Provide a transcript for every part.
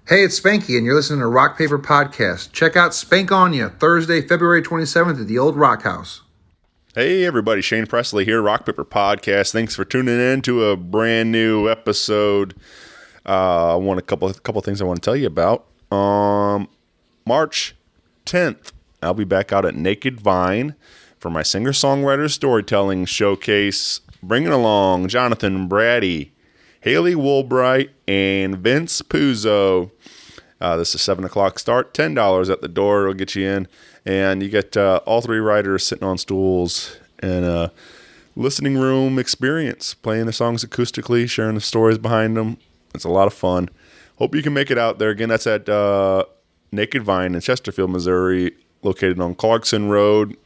Hey, it's Spanky, and you're listening to Rock Paper Podcast. Check out Spank On Ya, Thursday, February 27th at the Old Rock House. Hey, everybody. Shane Presley here, Rock Paper Podcast. Thanks for tuning in to a brand new episode. I want a couple things I want to tell you about. March 10th, I'll be back out at Naked Vine for my singer-songwriter storytelling showcase, bringing along Jonathan Brady, Haley Woolbright, and Vince Puzo. This is 7 o'clock start, $10 at the door. It'll get you in. And you get all three writers sitting on stools and a listening room experience, playing the songs acoustically, sharing the stories behind them. It's a lot of fun. Hope you can make it out there. Again, that's at Naked Vine in Chesterfield, Missouri, located on Clarkson Road.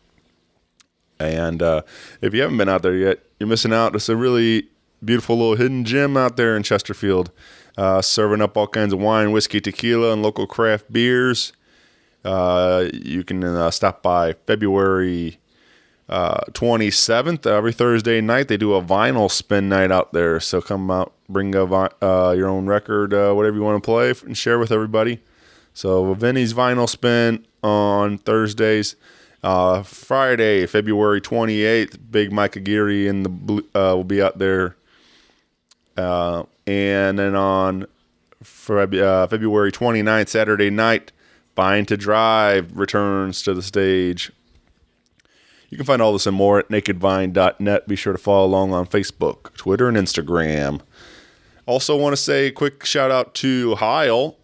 And if you haven't been out there yet, you're missing out. It's a really beautiful little hidden gem out there in Chesterfield, serving up all kinds of wine, whiskey, tequila, and local craft beers. You can stop by February 27th. Every Thursday night, they do a vinyl spin night out there. So come out, bring your own record, whatever you want to play, and share with everybody. So Vinny's Vinyl Spin on Thursdays. Friday, February 28th, Big Mike Aguirre and will be out there. And then on February 29th, Saturday night, Fine to Drive returns to the stage. You can find all this and more at nakedvine.net. Be sure to follow along on Facebook, Twitter, and Instagram. Also want to say a quick shout out to Heil.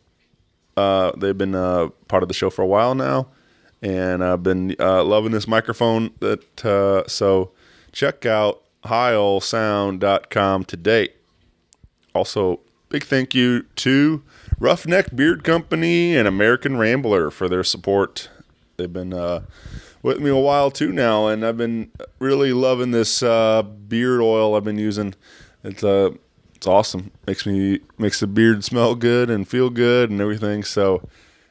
They've been part of the show for a while now, and I've been loving this microphone. So check out heilsound.com today. Also, big thank you to Roughneck Beard Company and American Rambler for their support. They've been with me a while too now, and I've been really loving this beard oil I've been using. It's awesome. Makes the beard smell good and feel good and everything. So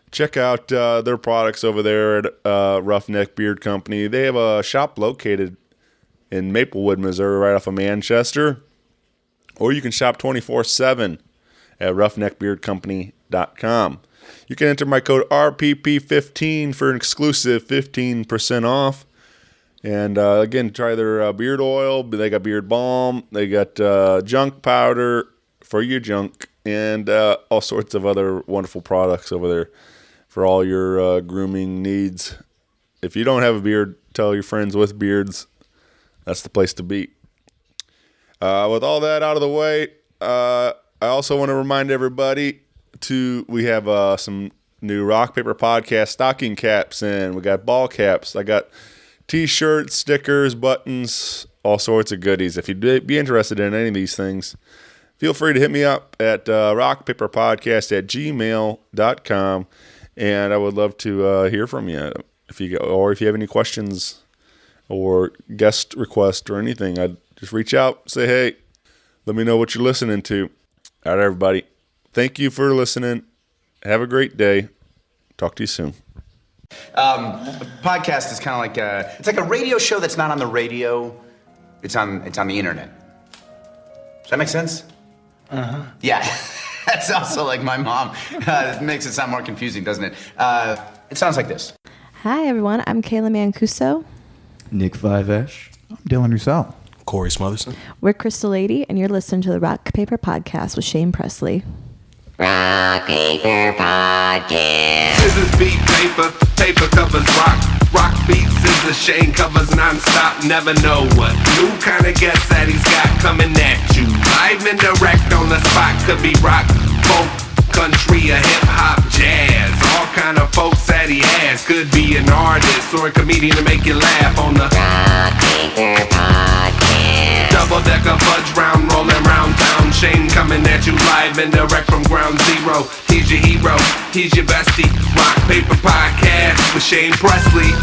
check out their products over there at Roughneck Beard Company. They have a shop located in Maplewood, Missouri, right off of Manchester. Or you can shop 24/7 at roughneckbeardcompany.com. You can enter my code RPP15 for an exclusive 15% off. And again, try their beard oil. They got beard balm. They got junk powder for your junk, and all sorts of other wonderful products over there for all your grooming needs. If you don't have a beard, tell your friends with beards. That's the place to be. With all that out of the way, I also want to remind everybody we have some new Rock Paper Podcast stocking caps in. We got ball caps. I got T-shirts, stickers, buttons, all sorts of goodies. If you'd be interested in any of these things, feel free to hit me up at rockpaperpodcast@gmail.com, and I would love to hear from you. If you have any questions or guest requests or anything, I'd just reach out, say, hey, let me know what you're listening to. All right, everybody. Thank you for listening. Have a great day. Talk to you soon. A podcast is kind of like it's like a radio show that's not on the radio. It's on the internet. Does that make sense? Uh-huh. Yeah. That's also like my mom. It makes it sound more confusing, doesn't it? It sounds like this. Hi, everyone. I'm Kayla Mancuso. Nick Fivesh. I'm Dylan Roussel. Corey Smotherson. We're Crystal Lady, and you're listening to the Rock Paper Podcast with Shane Presley. Rock Paper Podcast. Scissors beat paper, paper covers rock. Rock beats scissors, Shane covers non-stop. Never know what new kind of guest that he's got coming at you. Live and direct on the spot. Could be rock, folk, country, or hip-hop, jazz. All kind of folks that he has. Could be an artist or a comedian to make you laugh on the Rock Paper Podcast. Double-decker fudge round, rolling round town. Shane coming at you live and direct from ground zero. He's your hero, he's your bestie. Rock Paper Podcast with Shane Presley.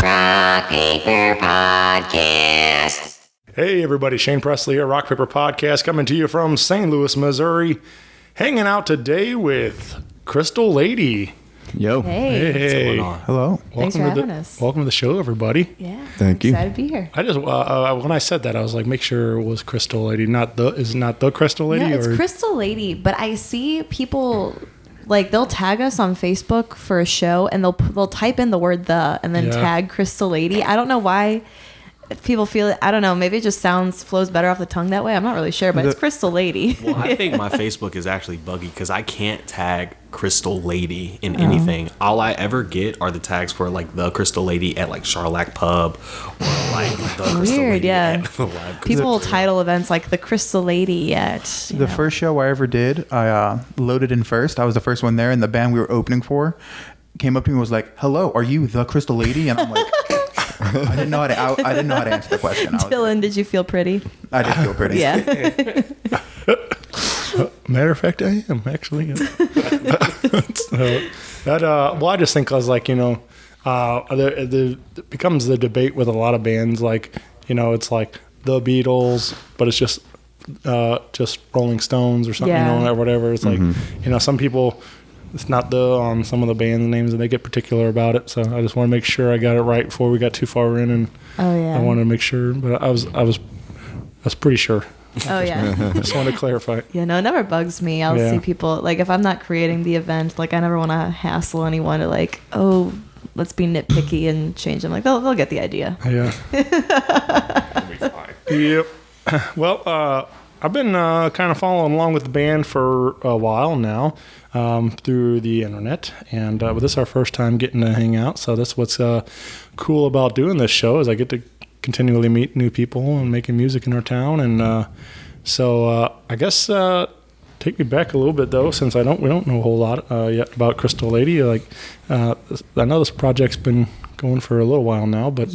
Rock Paper Podcast. Hey everybody, Shane Presley here, Rock Paper Podcast, coming to you from St. Louis, Missouri. Hanging out today with Crystal Lady. Yo. Hey. Hello. Thanks for having us. Welcome to the show, everybody. Yeah. Thank you. Excited to be here. I just when I said that, I was like, make sure it was Crystal Lady, not the Crystal Lady. No, it's or Crystal Lady, but I see people like they'll tag us on Facebook for a show and they'll type in the word "the" and then tag Crystal Lady. I don't know why people feel it. I don't know. Maybe it just flows better off the tongue that way. I'm not really sure, but it's Crystal Lady. Well, I think my Facebook is actually buggy because I can't tag Crystal Lady in anything. All I ever get are the tags for like the Crystal Lady at like Charlac Pub or like the Crystal Weird, Lady yeah. at the live. People will title events like the Crystal Lady at The first show I ever did, I loaded in first. I was the first one there, and the band we were opening for came up to me and was like, "Hello, are you the Crystal Lady?" And I'm like, I didn't know how to answer the question. Dylan, did you feel pretty? I did feel pretty. Yeah. Matter of fact, I am actually. Well, I just think I was like, it becomes the debate with a lot of bands. Like, it's like the Beatles, but it's just Rolling Stones or something, or whatever. It's like, some people. It's not the some of the band names, and they get particular about it. So I just want to make sure I got it right before we got too far in, and I wanted to make sure. But I was pretty sure. Oh yeah. Just wanted to clarify. Yeah, no, it never bugs me. I'll see people like if I'm not creating the event, like I never want to hassle anyone to like, oh, let's be nitpicky and change them. Like they'll get the idea. Yeah. That'll be fine. Yep. Well, I've been kind of following along with the band for a while now through the internet, and this is our first time getting to hang out. So that's what's cool about doing this show is I get to continually meet new people and making music in our town. And so I guess take me back a little bit though, since we don't know a whole lot yet about Crystal Lady. Like I know this project's been going for a little while now, but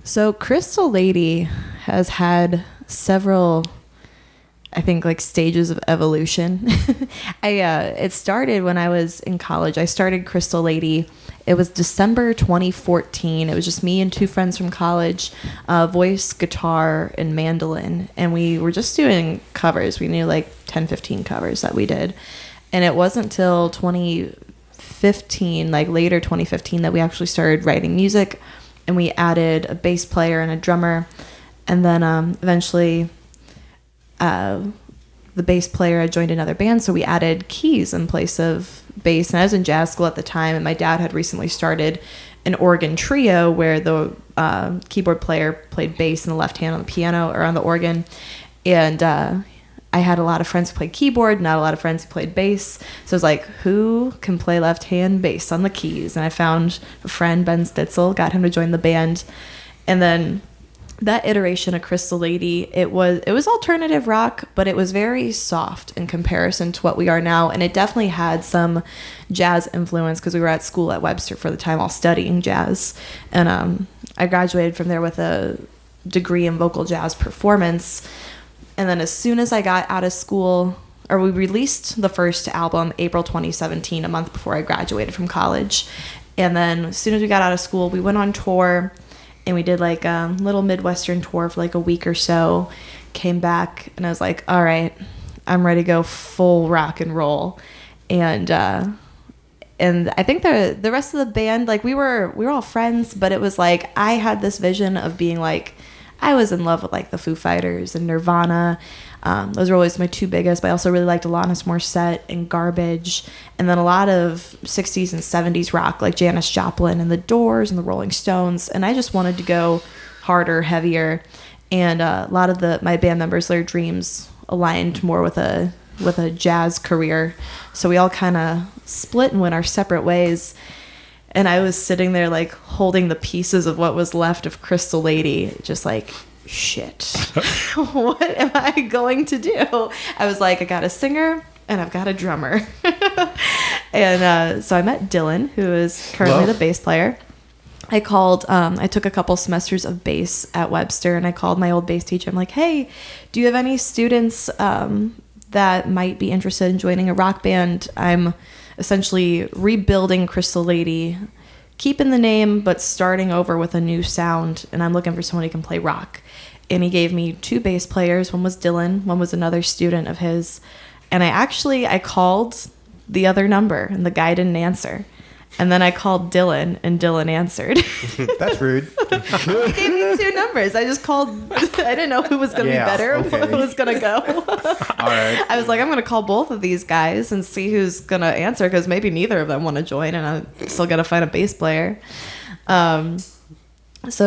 so Crystal Lady has had several, I think, like stages of evolution. It started when I was in college. I started Crystal Lady. It was December 2014. It was just me and two friends from college, voice, guitar, and mandolin. And we were just doing covers. We knew like 10, 15 covers that we did. And it wasn't until 2015, like later 2015, that we actually started writing music. And we added a bass player and a drummer. And then eventually the bass player had joined another band, so we added keys in place of bass. And I was in jazz school at the time, and my dad had recently started an organ trio where the keyboard player played bass and the left hand on the piano or on the organ. And I had a lot of friends who played keyboard, not a lot of friends who played bass. So I was like, who can play left hand bass on the keys? And I found a friend, Ben Stitzel, got him to join the band. And then that iteration of Crystal Lady, it was alternative rock, but it was very soft in comparison to what we are now. And it definitely had some jazz influence because we were at school at Webster for the time all studying jazz. And I graduated from there with a degree in vocal jazz performance. And then as soon as I got out of school, or we released the first album April 2017, a month before I graduated from college. And then as soon as we got out of school, we went on tour. And we did like a little Midwestern tour for like a week or so, came back, and I was like, all right, I'm ready to go full rock and roll. And I think the rest of the band, like we were all friends, but it was like I had this vision of being like, I was in love with like the Foo Fighters and Nirvana. Those were always my two biggest, but I also really liked Alanis Morissette and Garbage. And then a lot of 60s and 70s rock like Janis Joplin and The Doors and the Rolling Stones. And I just wanted to go harder, heavier. And a lot of my band members, their dreams aligned more with a jazz career. So we all kind of split and went our separate ways. And I was sitting there like holding the pieces of what was left of Crystal Lady, just like, shit, what am I going to do? I was like, I got a singer and I've got a drummer. And so I met Dylan, who is currently the bass player. I took a couple semesters of bass at Webster, and I called my old bass teacher. I'm like, hey, do you have any students that might be interested in joining a rock band? I'm essentially rebuilding Crystal Lady, keeping the name, but starting over with a new sound. And I'm looking for someone who can play rock. And he gave me two bass players. One was Dylan. One was another student of his. And I called the other number, and the guy didn't answer. And then I called Dylan, and Dylan answered. That's rude. He gave me 2 numbers. I just called. I didn't know who was going to be better, okay. who was going to go. All right. I was like, I'm going to call both of these guys and see who's going to answer, because maybe neither of them want to join, and I'm still going to find a bass player. So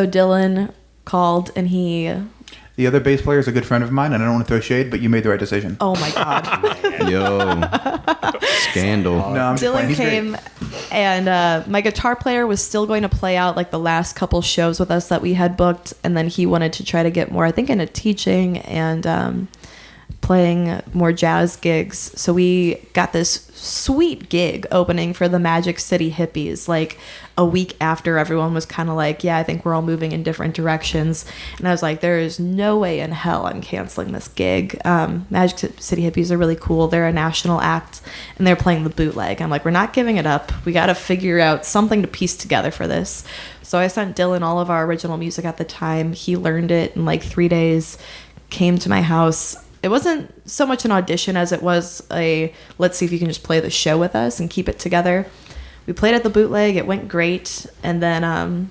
Dylan called, and he... The other bass player is a good friend of mine, and I don't want to throw shade, but you made the right decision. Oh, my God. Yo, scandal. No, I'm just playing. Dylan He's great. came, and my guitar player was still going to play out like the last couple shows with us that we had booked, and then he wanted to try to get more, I think, into teaching and playing more jazz gigs. So we got this sweet gig opening for the Magic City Hippies, like a week after everyone was kind of like, yeah, I think we're all moving in different directions. And I was like, there is no way in hell I'm canceling this gig. Magic City Hippies are really cool. They're a national act, and they're playing the bootleg. I'm like, we're not giving it up. We got to figure out something to piece together for this. So I sent Dylan all of our original music at the time. He learned it in like 3 days, came to my house. It wasn't so much an audition as it was a, let's see if you can just play the show with us and keep it together. We played at the bootleg. It went great. And then,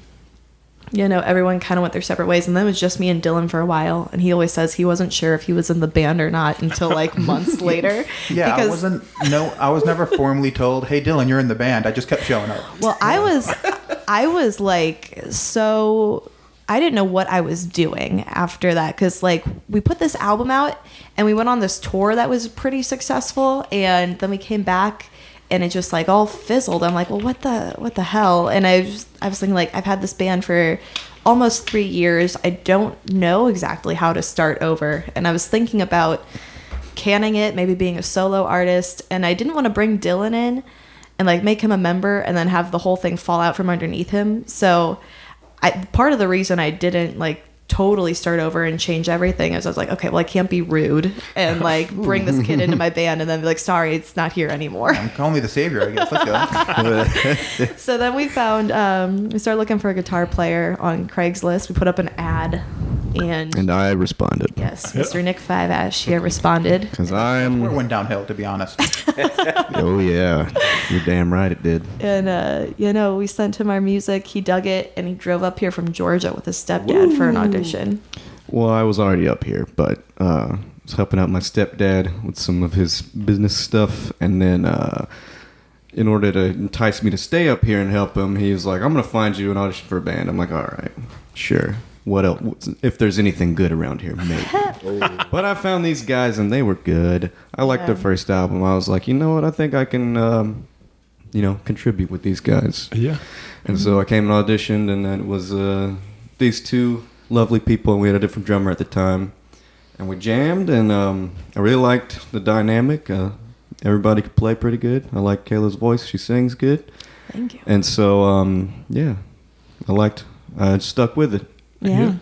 everyone kind of went their separate ways. And then it was just me and Dylan for a while. And he always says he wasn't sure if he was in the band or not until like months later. Yeah, because, I was never formally told, hey, Dylan, you're in the band. I just kept showing up. well, I was like, so... I didn't know what I was doing after that, because like we put this album out and we went on this tour that was pretty successful, and then we came back and it just like all fizzled. I'm like, well, what the hell? And I was thinking, like, I've had this band for almost 3 years. I don't know exactly how to start over, and I was thinking about canning it, maybe being a solo artist, and I didn't want to bring Dylan in and like make him a member and then have the whole thing fall out from underneath him. So part of the reason I didn't like totally start over and change everything is I was like, okay, well, I can't be rude and like bring this kid into my band and then be like, sorry, it's not here anymore. Call me the savior, I guess. Let's go. So then we found, we started looking for a guitar player on Craigslist. We put up an ad, and I responded. yes, Mr. Nick Five Ash here responded. Because It went downhill, to be honest. oh yeah, you're damn right it did. And, we sent him our music. He dug it, and he drove up here from Georgia with his stepdad for an audition. Well, I was already up here, but I was helping out my stepdad with some of his business stuff, and then in order to entice me to stay up here and help him, he was like, I'm going to find you an audition for a band. I'm like, all right, sure. What else? If there's anything good around here, maybe. But I found these guys, and they were good. I liked their first album. I was like, you know what? I think I can, contribute with these guys. Yeah. And so I came and auditioned, and then it was these 2 lovely people, and we had a different drummer at the time. And we jammed, and I really liked the dynamic. Everybody could play pretty good. I like Kayla's voice. She sings good. Thank you. And so, I stuck with it. Yeah.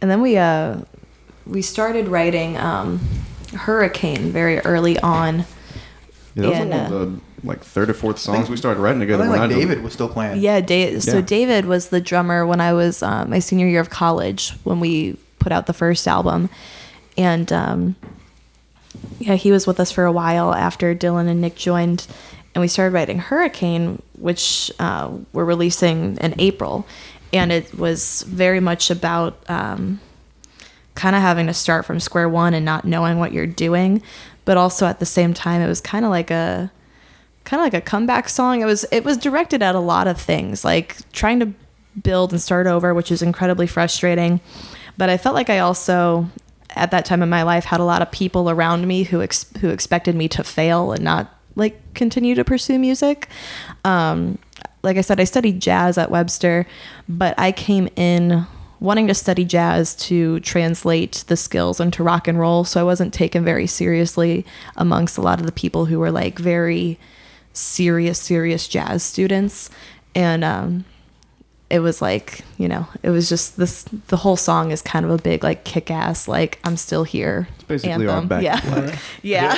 And then we started writing Hurricane very early on. Yeah, that was one of the 3rd or 4th songs we started writing I together. think when David was still playing. Yeah, so David was the drummer when I was my senior year of college when we put out the first album. And he was with us for a while after Dylan and Nick joined. And we started writing Hurricane, which we're releasing in April. And it was very much about kind of having to start from square one and not knowing what you're doing, but also at the same time, it was kind of like a comeback song. It was directed at a lot of things, like trying to build and start over, which is incredibly frustrating. But I felt like I also, at that time in my life, had a lot of people around me who expected me to fail and not like continue to pursue music. Like I said, I studied jazz at Webster, but I came in wanting to study jazz to translate the skills into rock and roll. So I wasn't taken very seriously amongst a lot of the people who were like very serious jazz students. And it was like, it was just the whole song is kind of a big like kick-ass, like I'm still here. It's basically anthem. our back. Yeah.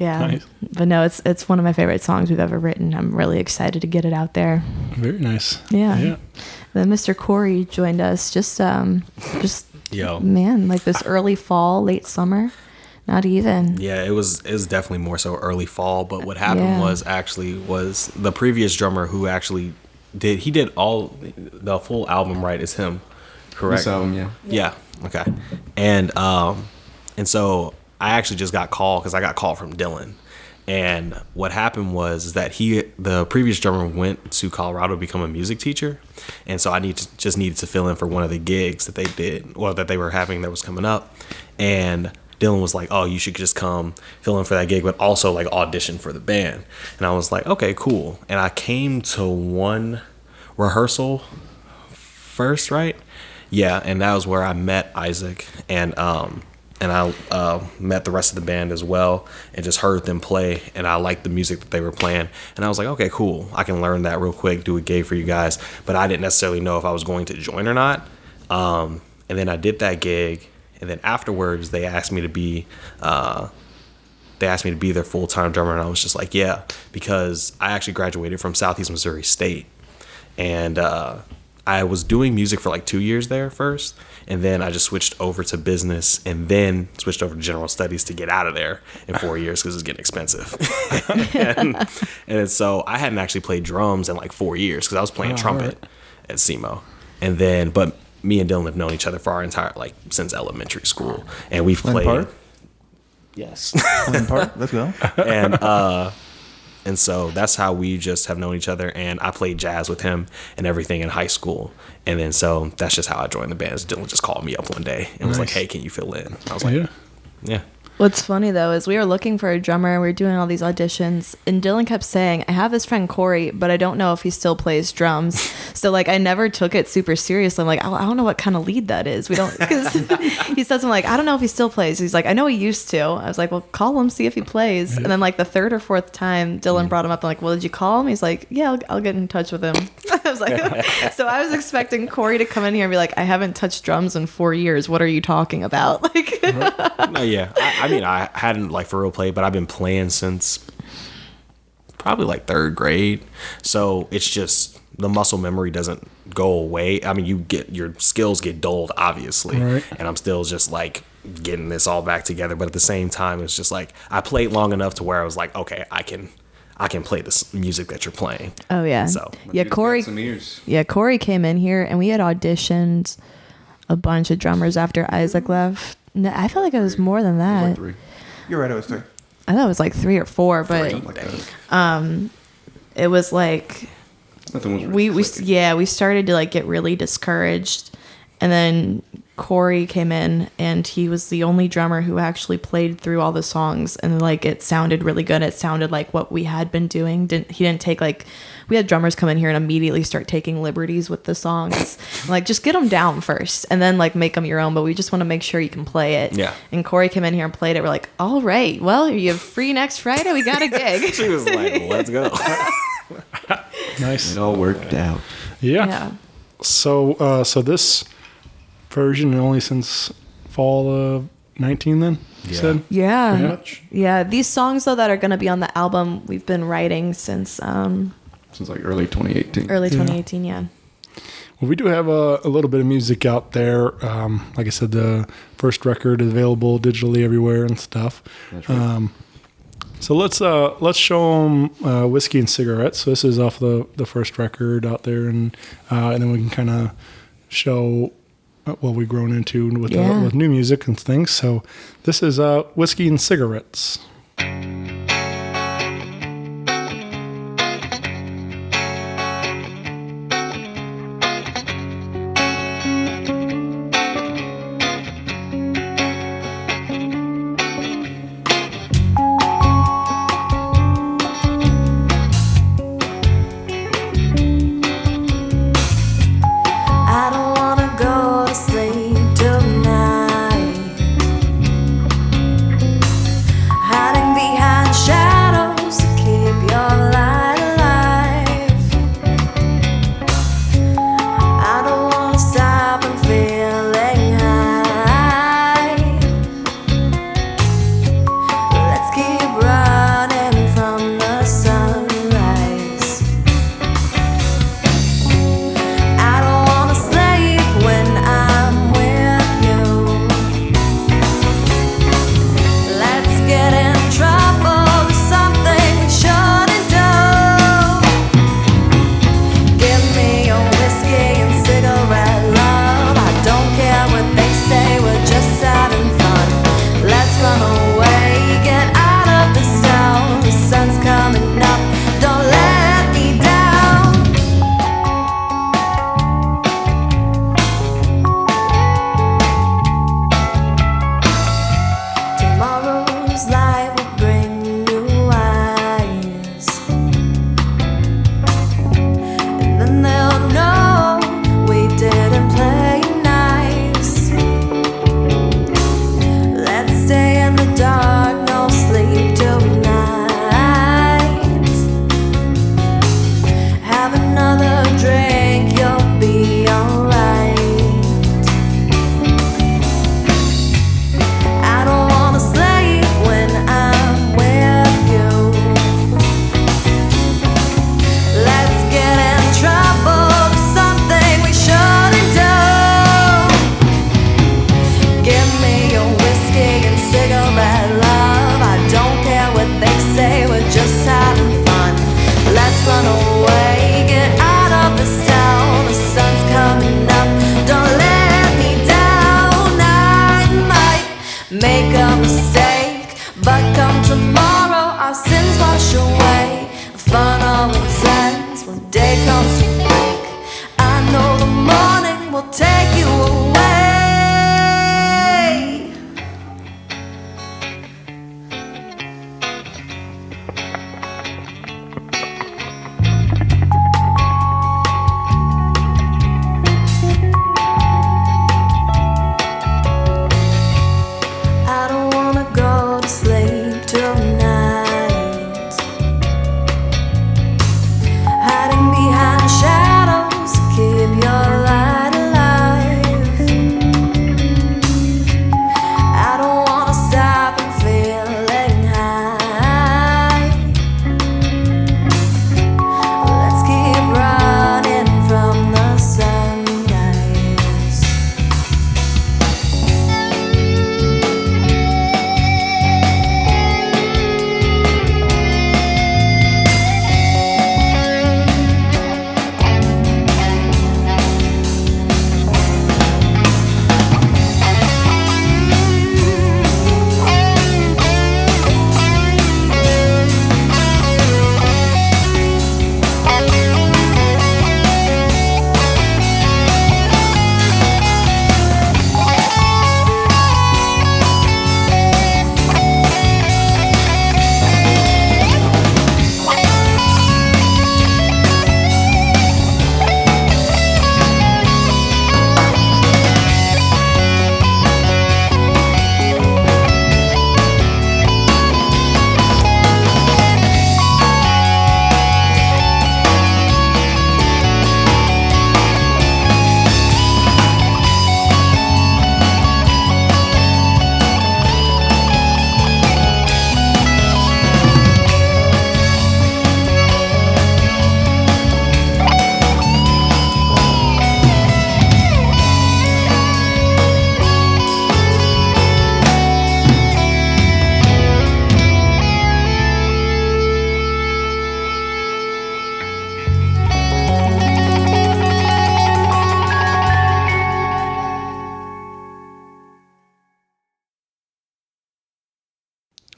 Yeah. Nice. But no, it's one of my favorite songs we've ever written. I'm really excited to get it out there. Very nice. Yeah. Then Mr. Corey joined us just Yo. man, like this early fall, late summer. Not even. Yeah, it was definitely more so early fall. But what happened Yeah. was the previous drummer who actually did all the full album, right? Is him, correct? This album, yeah. Yeah. Okay. And so I actually just got called because I got called from Dylan. And what happened was that the previous drummer went to Colorado to become a music teacher, and so I just needed to fill in for one of the gigs that they did, or that they were having that was coming up. And Dylan was like, "Oh, you should just come fill in for that gig, but also like audition for the band." And I was like, "Okay, cool." And I came to one rehearsal first, right? Yeah, and that was where I met Isaac, and I met the rest of the band as well, and just heard them play, and I liked the music that they were playing, and I was like, okay, cool, I can learn that real quick, do a gig for you guys, but I didn't necessarily know if I was going to join or not. And then I did that gig, and then afterwards they asked me to be their full-time drummer, and I was just like, yeah, because I actually graduated from Southeast Missouri State, and I was doing music for like 2 years there first, and then I just switched over to business, and then switched over to general studies to get out of there in 4 years because it's getting expensive. and so I hadn't actually played drums in like 4 years because I was playing trumpet at SEMO. And then, but me and Dylan have known each other for our entire, like, since elementary school, and we've played. Park? Yes. Park? Let's go. And so that's how we just have known each other. And I played jazz with him and everything in high school. And then so that's just how I joined the band. Dylan just called me up one day and was like, "Hey, can you fill in?" I was like, yeah. What's funny though is we were looking for a drummer. We were doing all these auditions, and Dylan kept saying, "I have this friend Corey, but I don't know if he still plays drums." So like, I never took it super seriously. I'm like, I don't know what kind of lead that is. We don't, because he says, "I'm like, I don't know if he still plays." He's like, "I know he used to." I was like, "Well, call him, see if he plays." And then like the third or fourth time, Dylan brought him up. I'm like, "Well, did you call him?" He's like, "Yeah, I'll get in touch with him." I was like, so I was expecting Corey to come in here and be like, "I haven't touched drums in 4 years. What are you talking about?" Like, No, yeah. I mean, I hadn't like for real played, but I've been playing since probably like third grade. So it's just the muscle memory doesn't go away. I mean, your skills get dulled, obviously, right. And I'm still just like getting this all back together. But at the same time, it's just like I played long enough to where I was like, okay, I can play this music that you're playing. oh yeah, So yeah, Corey. Some ears. Yeah, Corey came in here and we had auditioned a bunch of drummers after Isaac left. No, I feel like it was more than that. Like 3. You're right, it was 3. I thought it was like 3 or 4, but Something like that. it was like Nothing was really we clicking. we started to like get really discouraged, and then Corey came in and he was the only drummer who actually played through all the songs, and like it sounded really good. It sounded like what we had been doing. He didn't take like, we had drummers come in here and immediately start taking liberties with the songs. Like, just get them down first and then like make them your own, but we just want to make sure you can play it. Yeah. And Corey came in here and played it. We're like, all right, well, are you free next Friday? We got a gig. she was like, "Let's go." Nice. It all worked out. Yeah. Yeah. So this version only since fall of 19 then, you said? Pretty Yeah. much? Yeah. These songs though that are going to be on the album, we've been writing since Since like early 2018. early 2018. Yeah. Well, we do have a little bit of music out there. Like I said, the first record is available digitally everywhere and stuff. That's right. So let's show them Whiskey and Cigarettes. So this is off the first record out there, and then we can kind of show what we've grown into with with new music and things. So this is Whiskey and Cigarettes. I don't wanna go to sleep tonight. I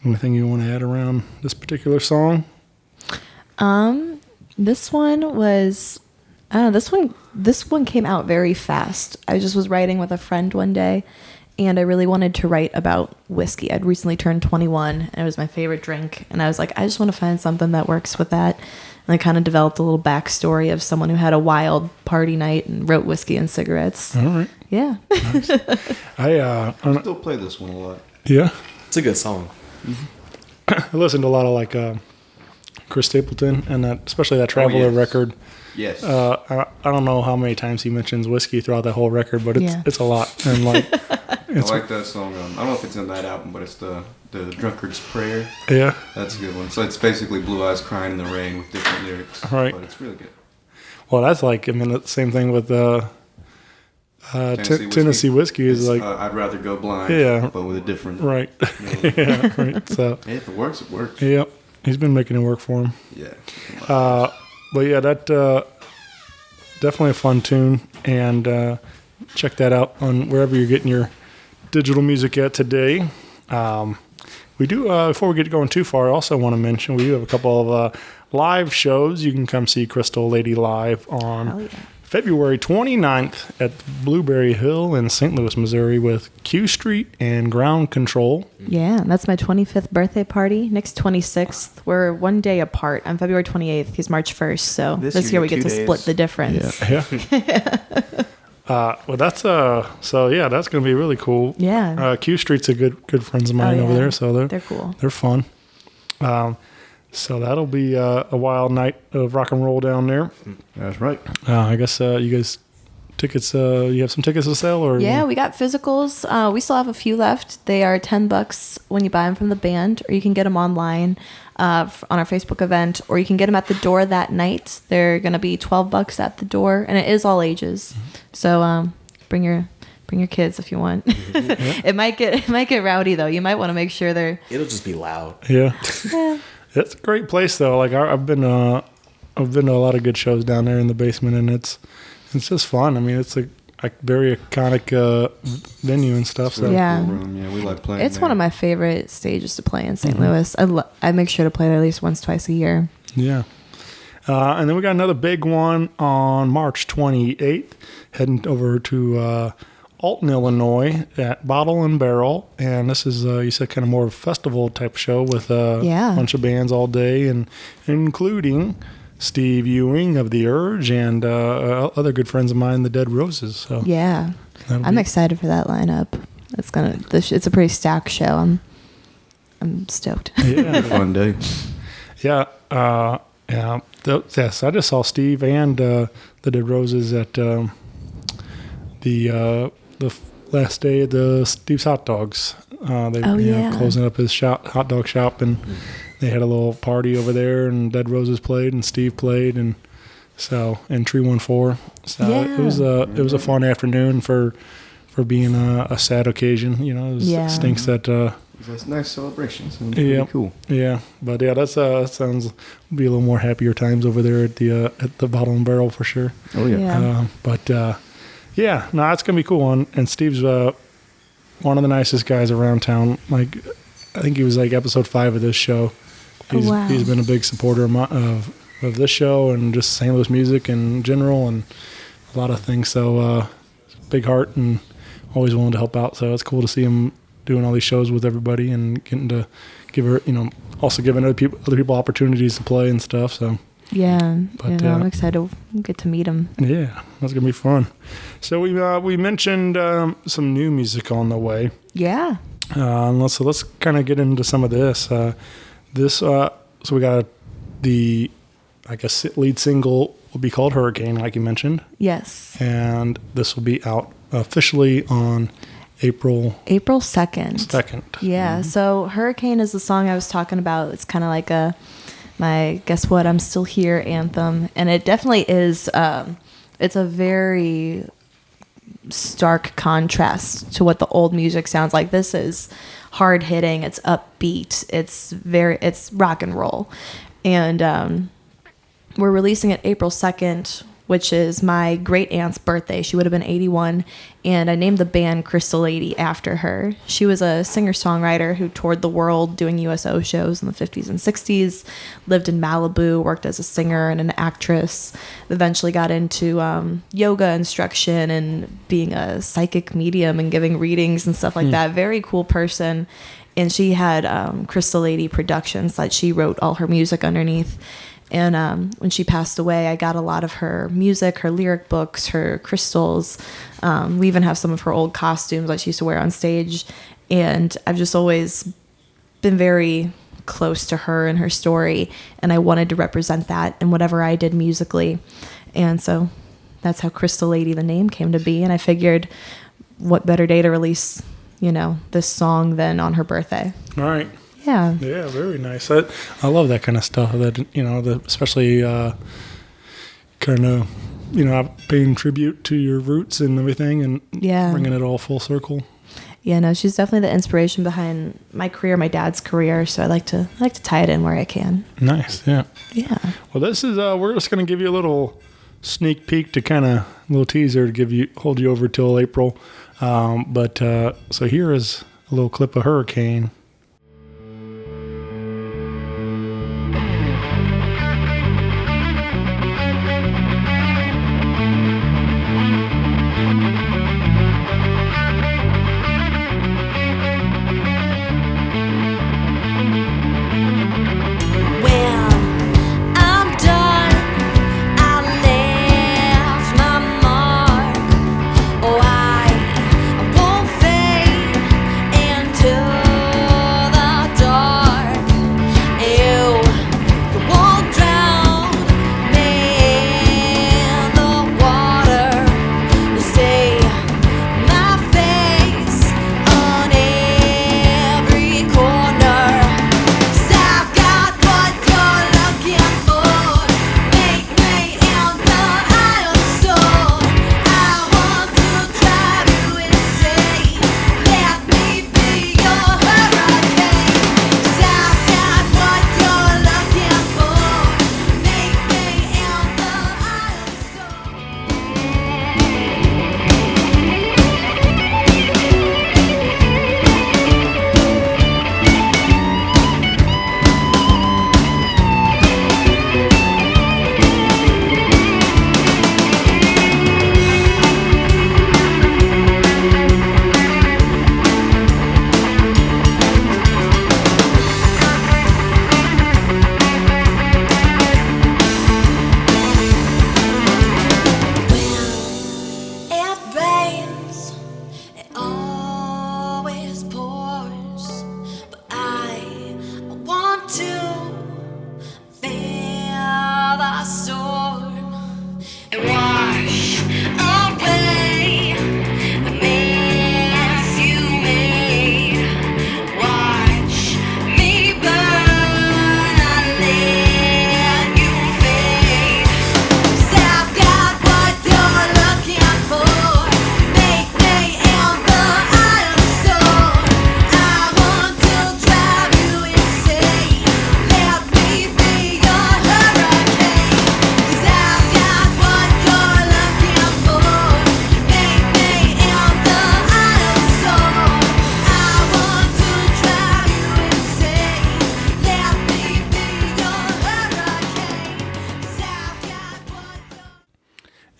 Anything you want to add around this particular song? This one was, I don't know, this one came out very fast. I just was writing with a friend one day, and I really wanted to write about whiskey. I'd recently turned 21, and it was my favorite drink, and I was like, I just want to find something that works with that. And I kind of developed a little backstory of someone who had a wild party night and wrote whiskey and cigarettes. All right. Yeah. Nice. I still play this one a lot. Yeah. It's a good song. I listened to a lot of like Chris Stapleton and that, especially that Traveler record. Yes. I don't know how many times he mentions whiskey throughout that whole record, but it's a lot. And like, I like that song. I don't know if it's in that album, but it's the Drunkard's Prayer. Yeah. That's a good one. So it's basically Blue Eyes Crying in the Rain with different lyrics. Right. But it's really good. Well, that's like, I mean, the same thing with Tennessee whiskey is like, I'd rather go blind. Yeah. But with a different. Right. Yeah. Right. So. Hey, if it works, it works. Yep. He's been making it work for him. Yeah. But yeah, that definitely a fun tune, and check that out on wherever you're getting your digital music at today. We do, before we get going too far, I also want to mention we do have a couple of live shows. You can come see Crystal Lady live on February 29th at Blueberry Hill in St. Louis, Missouri with Q Street and Ground Control. Yeah, that's my 25th birthday party. Next 26th. We're one day apart. I'm February 28th. He's March 1st. So this year we get to split the difference. Yeah. Well, that's so yeah, that's gonna be really cool. Yeah. Q Street's a good friends of mine over there, so they're cool. They're fun. So that'll be a wild night of rock and roll down there. That's right. I guess you guys tickets. You have some tickets to sell, or yeah, we got physicals. We still have a few left. They are $10 when you buy them from the band, or you can get them online on our Facebook event, or you can get them at the door that night. They're gonna be $12 at the door, and it is all ages. So bring your kids if you want. It might get rowdy though. You might want to make sure they're. It'll just be loud. Yeah. It's a great place though. Like I've been to a lot of good shows down there in the basement, and it's just fun. I mean, it's a very iconic venue and stuff. So. Yeah. Cool room. Yeah, we like playing. It's there. one of my favorite stages to play in St. Louis. I make sure to play there at least once, twice a year. Yeah. And then we got another big one on March 28th, heading over to Alton, Illinois at Bottle and Barrel. And this is, you said, kind of more of a festival type show with a bunch of bands all day, and including Steve Ewing of The Urge and other good friends of mine, the Dead Roses. So yeah. I'm excited for that lineup. It's a pretty stacked show. I'm stoked. Yeah. Fun day. Yeah. Yes, I just saw Steve and the Dead Roses at the last day of the Steve's Hot Dogs. They closing up his hot dog shop, and they had a little party over there, and Dead Roses played, and Steve played, and Tree 14. So it was a fun afternoon for being a sad occasion. You know, it stinks that. That's nice celebrations. Pretty cool. Yeah, but yeah, that sounds be a little more happier times over there at the Bottle and Barrel for sure. Oh yeah. Yeah, no, it's gonna be cool. And Steve's one of the nicest guys around town. Like, I think he was like episode 5 of this show. He's been a big supporter of this show and just St. Louis music in general and a lot of things. So big heart and always willing to help out. So it's cool to see him doing all these shows with everybody and getting to also giving other people opportunities to play and stuff. So. Yeah, I'm excited to get to meet him. Yeah, that's going to be fun. So we mentioned some new music on the way. Yeah. Let's kind of get into some of this. So we got the, I guess, lead single will be called Hurricane, like you mentioned. Yes. And this will be out officially on April 2nd. Yeah, so Hurricane is the song I was talking about. It's kind of like my Guess What, I'm Still Here anthem. And it definitely is, it's a very stark contrast to what the old music sounds like. This is hard hitting, it's upbeat, it's rock and roll. And we're releasing it April 2nd. which is my great aunt's birthday. She would have been 81, and I named the band Crystal Lady after her. She was a singer-songwriter who toured the world doing USO shows in the 50s and 60s, lived in Malibu, worked as a singer and an actress, eventually got into yoga instruction and being a psychic medium and giving readings and stuff like that. Very cool person. And she had Crystal Lady Productions that she wrote all her music underneath. And when she passed away, I got a lot of her music, her lyric books, her crystals. We even have some of her old costumes that she used to wear on stage. And I've just always been very close to her and her story. And I wanted to represent that in whatever I did musically. And so that's how Crystal Lady, the name, came to be. And I figured what better day to release, this song than on her birthday. All right. Yeah. Yeah, very nice. I love that kind of stuff. That especially kind of paying tribute to your roots and everything, and bringing it all full circle. Yeah, no, she's definitely the inspiration behind my career, my dad's career. So I like to tie it in where I can. Nice. Yeah. Yeah. Well, this is we're just gonna give you a little sneak peek to kind of little teaser to hold you over till April. So here is a little clip of Hurricane.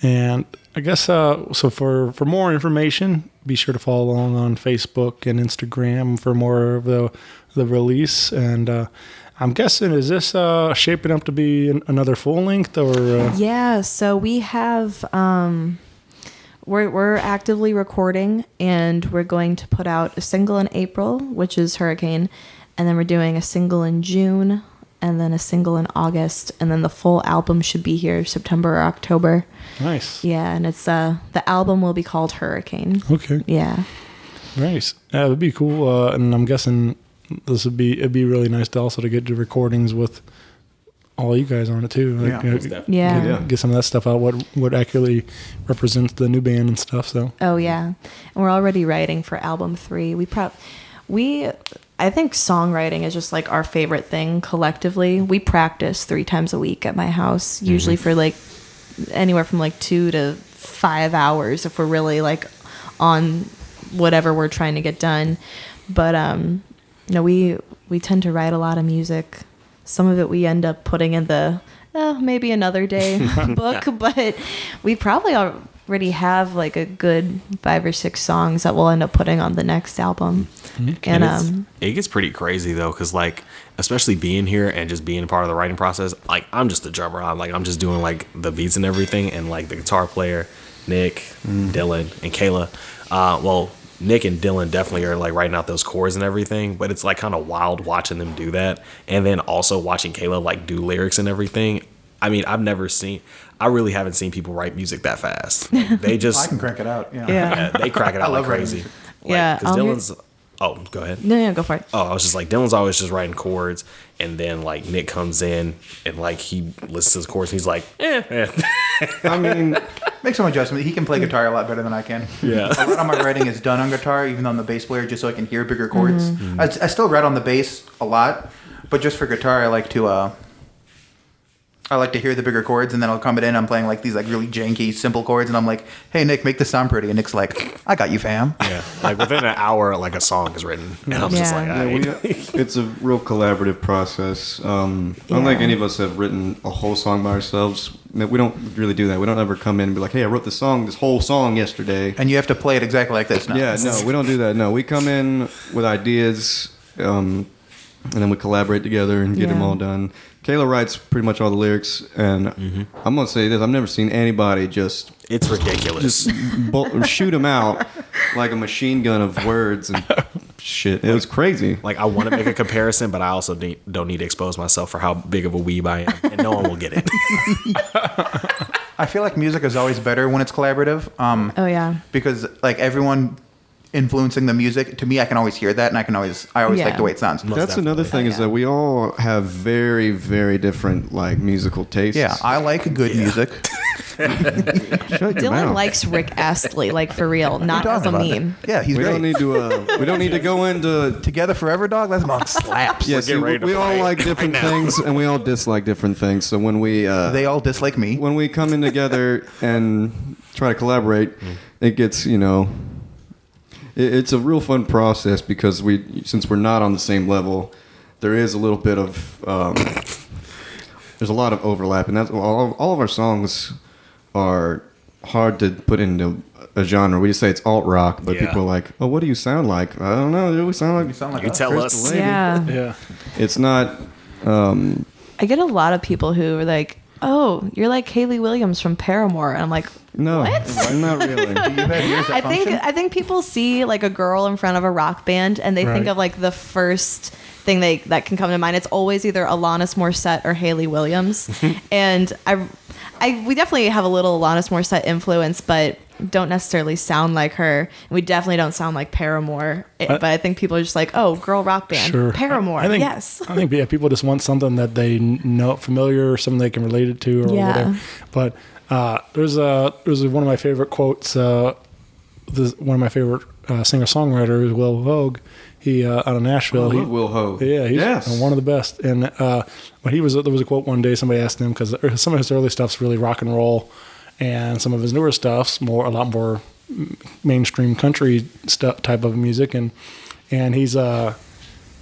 And I guess so for more information, be sure to follow along on Facebook and Instagram for more of the release. And I'm guessing, is this shaping up to be another full length or? Yeah, so we have we're actively recording, and we're going to put out a single in April, which is Hurricane, and then we're doing a single in June, and then a single in August, and then the full album should be here September or October. Nice. Yeah, and it's the album will be called Hurricane. Okay. Yeah. Nice. Yeah, it'd be cool. And I'm guessing it'd be really nice to also to get to recordings with all you guys on it too. Like, get some of that stuff out. What accurately represents the new band and stuff. So. Oh yeah, and we're already writing for album 3. I think songwriting is just like our favorite thing collectively. We practice 3 times a week at my house, usually for like anywhere from like 2 to 5 hours if we're really like on whatever we're trying to get done. But we tend to write a lot of music. Some of it we end up putting in the maybe another day book, but we probably already have like a good 5 or 6 songs that we'll end up putting on the next album. And it gets pretty crazy though, because like especially being here and just being a part of the writing process, like I'm just the drummer. I'm just doing like the beats and everything, and like the guitar player, Nick, Dylan, and Kayla. Well, Nick and Dylan definitely are like writing out those chords and everything, but it's like kind of wild watching them do that, and then also watching Kayla like do lyrics and everything. I mean, I really haven't seen people write music that fast. Like, they just I can crank it out. yeah, they crack it out like crazy. Like, Yeah, because Dylan's. Oh, go ahead. No, go for it. Oh, I was just like, Dylan's always just writing chords, and then like Nick comes in and like he listens to his chords and he's like, I mean, Make some adjustment. He can play guitar a lot better than I can. Yeah. A lot of my writing is done on guitar, even though I'm the bass player, just so I can hear bigger chords. I still write on the bass a lot, but just for guitar, I like to hear the bigger chords, and then I'll come in. I'm playing like these like really janky, simple chords, and I'm like, "Hey, Nick, make this sound pretty." And Nick's like, "I got you, fam." Yeah. Like within an hour, like a song is written, and I'm just like, it's a real collaborative process. I don't think any of us have written a whole song by ourselves. We don't really do that. We don't ever come in and be like, "Hey, I wrote this whole song yesterday," and you have to play it exactly like this. No. Yeah, no, we don't do that. No, we come in with ideas, and then we collaborate together and get them all done. Kayla writes pretty much all the lyrics, and I'm gonna say this: I've never seen anybody it's ridiculous. Shoot them out like a machine gun of words and shit. It was crazy. Like I want to make a comparison, but I also don't need to expose myself for how big of a weeb I am, and no one will get it. I feel like music is always better when it's collaborative. Oh yeah, because like everyone influencing the music, to me, I can always hear that, and I always like the way it sounds. That's another thing is that we all have very, very different like musical tastes. Yeah, I like good music. Dylan likes Rick Astley, like for real, not as a meme. Yeah, he's great. We don't need to go into Together Forever, dog. That's about slaps. Yeah, see, we all like different things, and we all dislike different things. So when we they all dislike me. When we come in together and try to collaborate, it gets it's a real fun process because since we're not on the same level, there is a little bit of there's a lot of overlap, and that's all of our songs are hard to put into a genre. We just say it's alt rock, but people are like, "Oh, what do you sound like?" I don't know. Do we sound like you tell us? Yeah. It's not. I get a lot of people who are like, "Oh, you're like Hayley Williams from Paramore," and I'm like, "No, what? I'm not really." I think people see like a girl in front of a rock band, and they think of like the first thing that can come to mind. It's always either Alanis Morissette or Hayley Williams, and we definitely have a little Alanis Morissette influence, but don't necessarily sound like her. We definitely don't sound like Paramore, but I think people are just like, oh, girl rock band, Paramore, I think, yes. I think people just want something that they know familiar, or something they can relate it to, or whatever. But there's one of my favorite quotes. One of my favorite singer-songwriters, Will Hogue. He out of Nashville. I love Will Hogue. Yeah, he's one of the best. And but there was a quote one day. Somebody asked him, because some of his early stuff's really rock and roll, and some of his newer stuff's a lot more mainstream country stuff type of music. And he's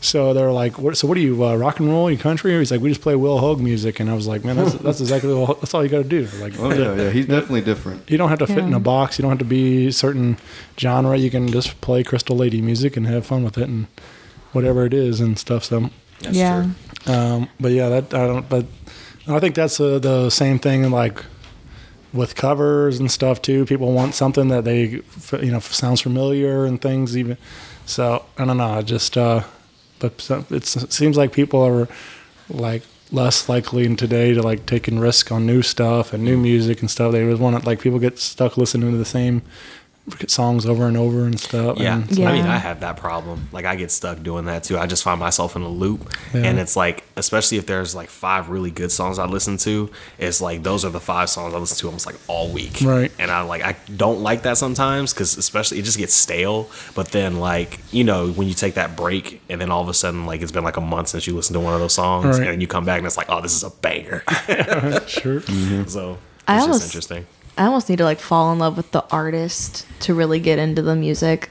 so they're like, what do you rock and roll? You country? Or he's like, we just play Will Hogue music. And I was like, man, that's exactly that's all you got to do. Like, he's definitely different. You don't have to fit in a box. You don't have to be a certain genre. You can just play Crystal Lady music and have fun with it, and whatever it is and stuff. So that's true. But yeah, But I think that's the same thing. Like with covers and stuff too. People want something that they sounds familiar and things. Even so, I don't know. But it seems like people are like less likely in today to like taking risk on new stuff and new music and stuff. They just want to, like, people get stuck listening to the same songs over and over and stuff. Yeah. And I mean, I have that problem. Like, I get stuck doing that too. I just find myself in a loop. And it's like, especially if there's like 5 really good songs I listen to, it's like those are the 5 songs I listen to almost like all week. Right. And I don't like that sometimes, because especially it just gets stale. But then, like, when you take that break and then all of a sudden, like, it's been like a month since you listened to one of those songs, and you come back and it's like, oh, this is a banger. Sure. So It's just interesting. I almost need to like fall in love with the artist to really get into the music.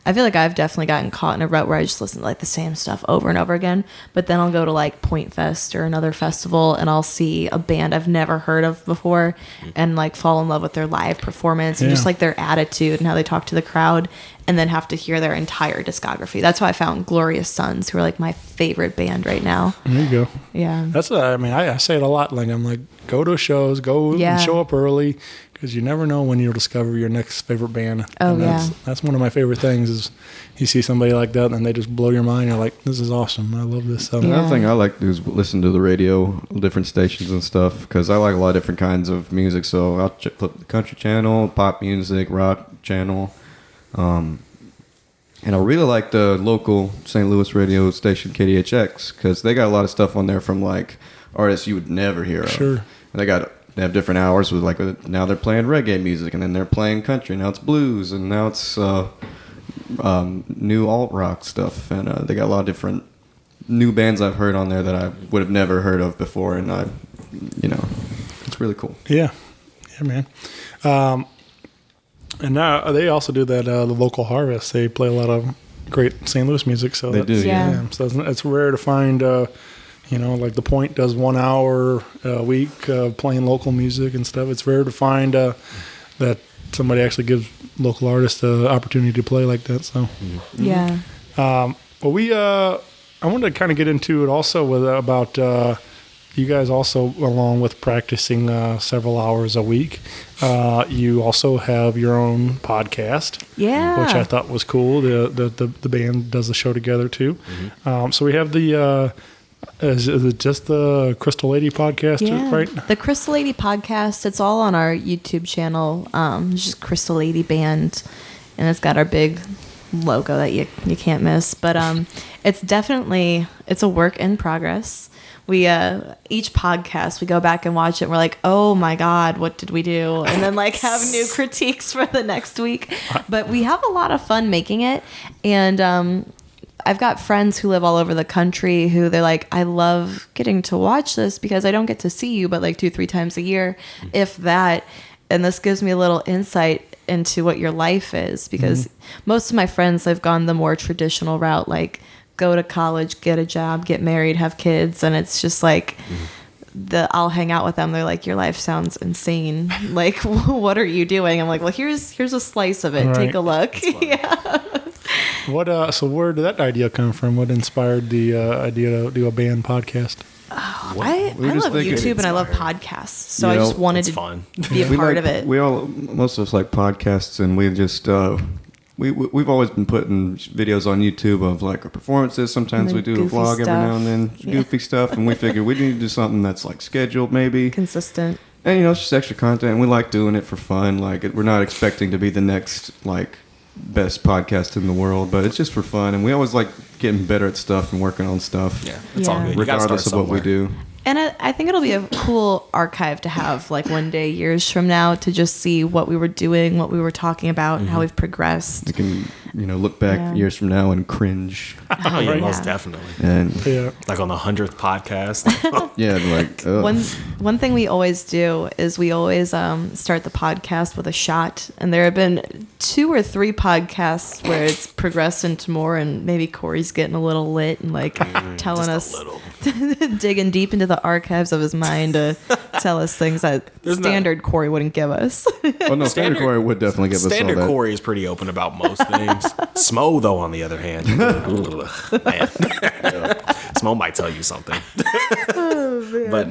I feel like I've definitely gotten caught in a rut where I just listen to like the same stuff over and over again. But then I'll go to like Point Fest or another festival and I'll see a band I've never heard of before and like fall in love with their live performance and just like their attitude and how they talk to the crowd, and then have to hear their entire discography. That's how I found Glorious Sons, who are like my favorite band right now. There you go. Yeah. That's I say it a lot. Like I'm like, go to shows, go and show up early, because you never know when you'll discover your next favorite band. Oh, and that's one of my favorite things is you see somebody like that and they just blow your mind. You're like, this is awesome. I love this. Another thing I like to do is listen to the radio, different stations and stuff, because I like a lot of different kinds of music. So I'll put the country channel, pop music, rock channel. And I really like the local St. Louis radio station KDHX, because they got a lot of stuff on there from like artists you would never hear of. Sure. And they have different hours with like now they're playing reggae music, and then they're playing country. Now it's blues, and now it's new alt rock stuff. And they got a lot of different new bands I've heard on there that I would have never heard of before, and it's really cool. Yeah, man. And now they also do that the local harvest. They play a lot of great St. Louis music. So they do. Yeah. So it's rare to find. Like the Point does 1 hour a week playing local music and stuff. It's rare to find that somebody actually gives local artists the opportunity to play like that. So yeah. I wanted to kind of get into it also about you guys also, along with practicing several hours a week, you also have your own podcast. Yeah. Which I thought was cool. The band does the show together too. So we have the. Is it just the Crystal Lady podcast, right? The Crystal Lady podcast. It's all on our YouTube channel. It's just Crystal Lady Band, and it's got our big logo that you can't miss. But it's a work in progress. We each podcast we go back and watch it and we're like, oh my God, what did we do? And then like have new critiques for the next week. But we have a lot of fun making it, and I've got friends who live all over the country who they're like, I love getting to watch this because I don't get to see you but like 2-3 times a year, if that. And this gives me a little insight into what your life is, because most of my friends have gone the more traditional route, like go to college, get a job, get married, have kids. And it's just like I'll hang out with them. They're like, your life sounds insane. Like, what are you doing? I'm like, well, here's a slice of it. Right. Take a look. Yeah. So where did that idea come from? What inspired the idea to do a band podcast? I love YouTube and I love podcasts, so I just wanted to be a part of it. Most of us like podcasts, and we just we've always been putting videos on YouTube of like our performances. Sometimes we do a vlog every now and then, goofy stuff, and we figured we need to do something that's like scheduled, maybe consistent. And it's just extra content, and we like doing it for fun. Like we're not expecting to be the next like best podcast in the world, but it's just for fun, and we always like getting better at stuff and working on stuff. Yeah, it's all good. Regardless of what we do. And I think it'll be a cool archive to have, like one day, years from now, to just see what we were doing, what we were talking about, and how we've progressed. You can, look back years from now and cringe. Oh yeah, most definitely. And like on the 100th podcast. One thing we always do is we always start the podcast with a shot, and there have been 2 or 3 podcasts where it's progressed into more, and maybe Corey's getting a little lit and like telling us, digging deep into the archives of his mind to tell us things that standard Corey wouldn't give us. Oh no, standard Corey would definitely give us all that. Standard Corey is pretty open about most things. Smo, though, on the other hand, man. Smo might tell you something. But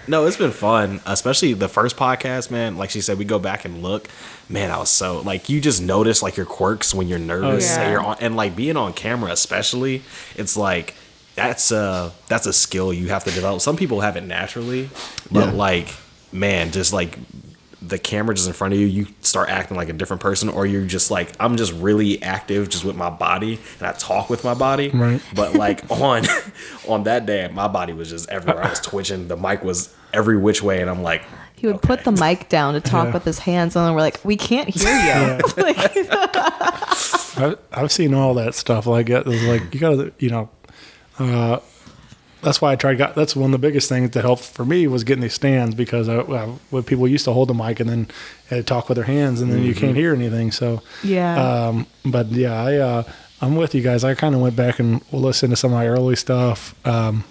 no, it's been fun, especially the first podcast, man. Like she said, we go back and look. Man, I was so like, you just notice like your quirks when you're nervous and you're on, and like being on camera, especially, it's like that's a skill you have to develop. Some people have it naturally, but like, man, just like the camera just in front of you, you start acting like a different person, or you're just like, I'm just really active just with my body, and I talk with my body. Right. But like on that day, my body was just everywhere. I was twitching. The mic was every which way, and I'm like, he would put the mic down to talk with his hands, and then we're like, we can't hear you. I've seen all that stuff. Like, it was like you gotta, that's why I tried. That's one of the biggest things that helped for me was getting these stands because when people used to hold the mic and then had to talk with their hands and then you can't hear anything. So but yeah, I'm with you guys. I kind of went back and listened to some of my early stuff. When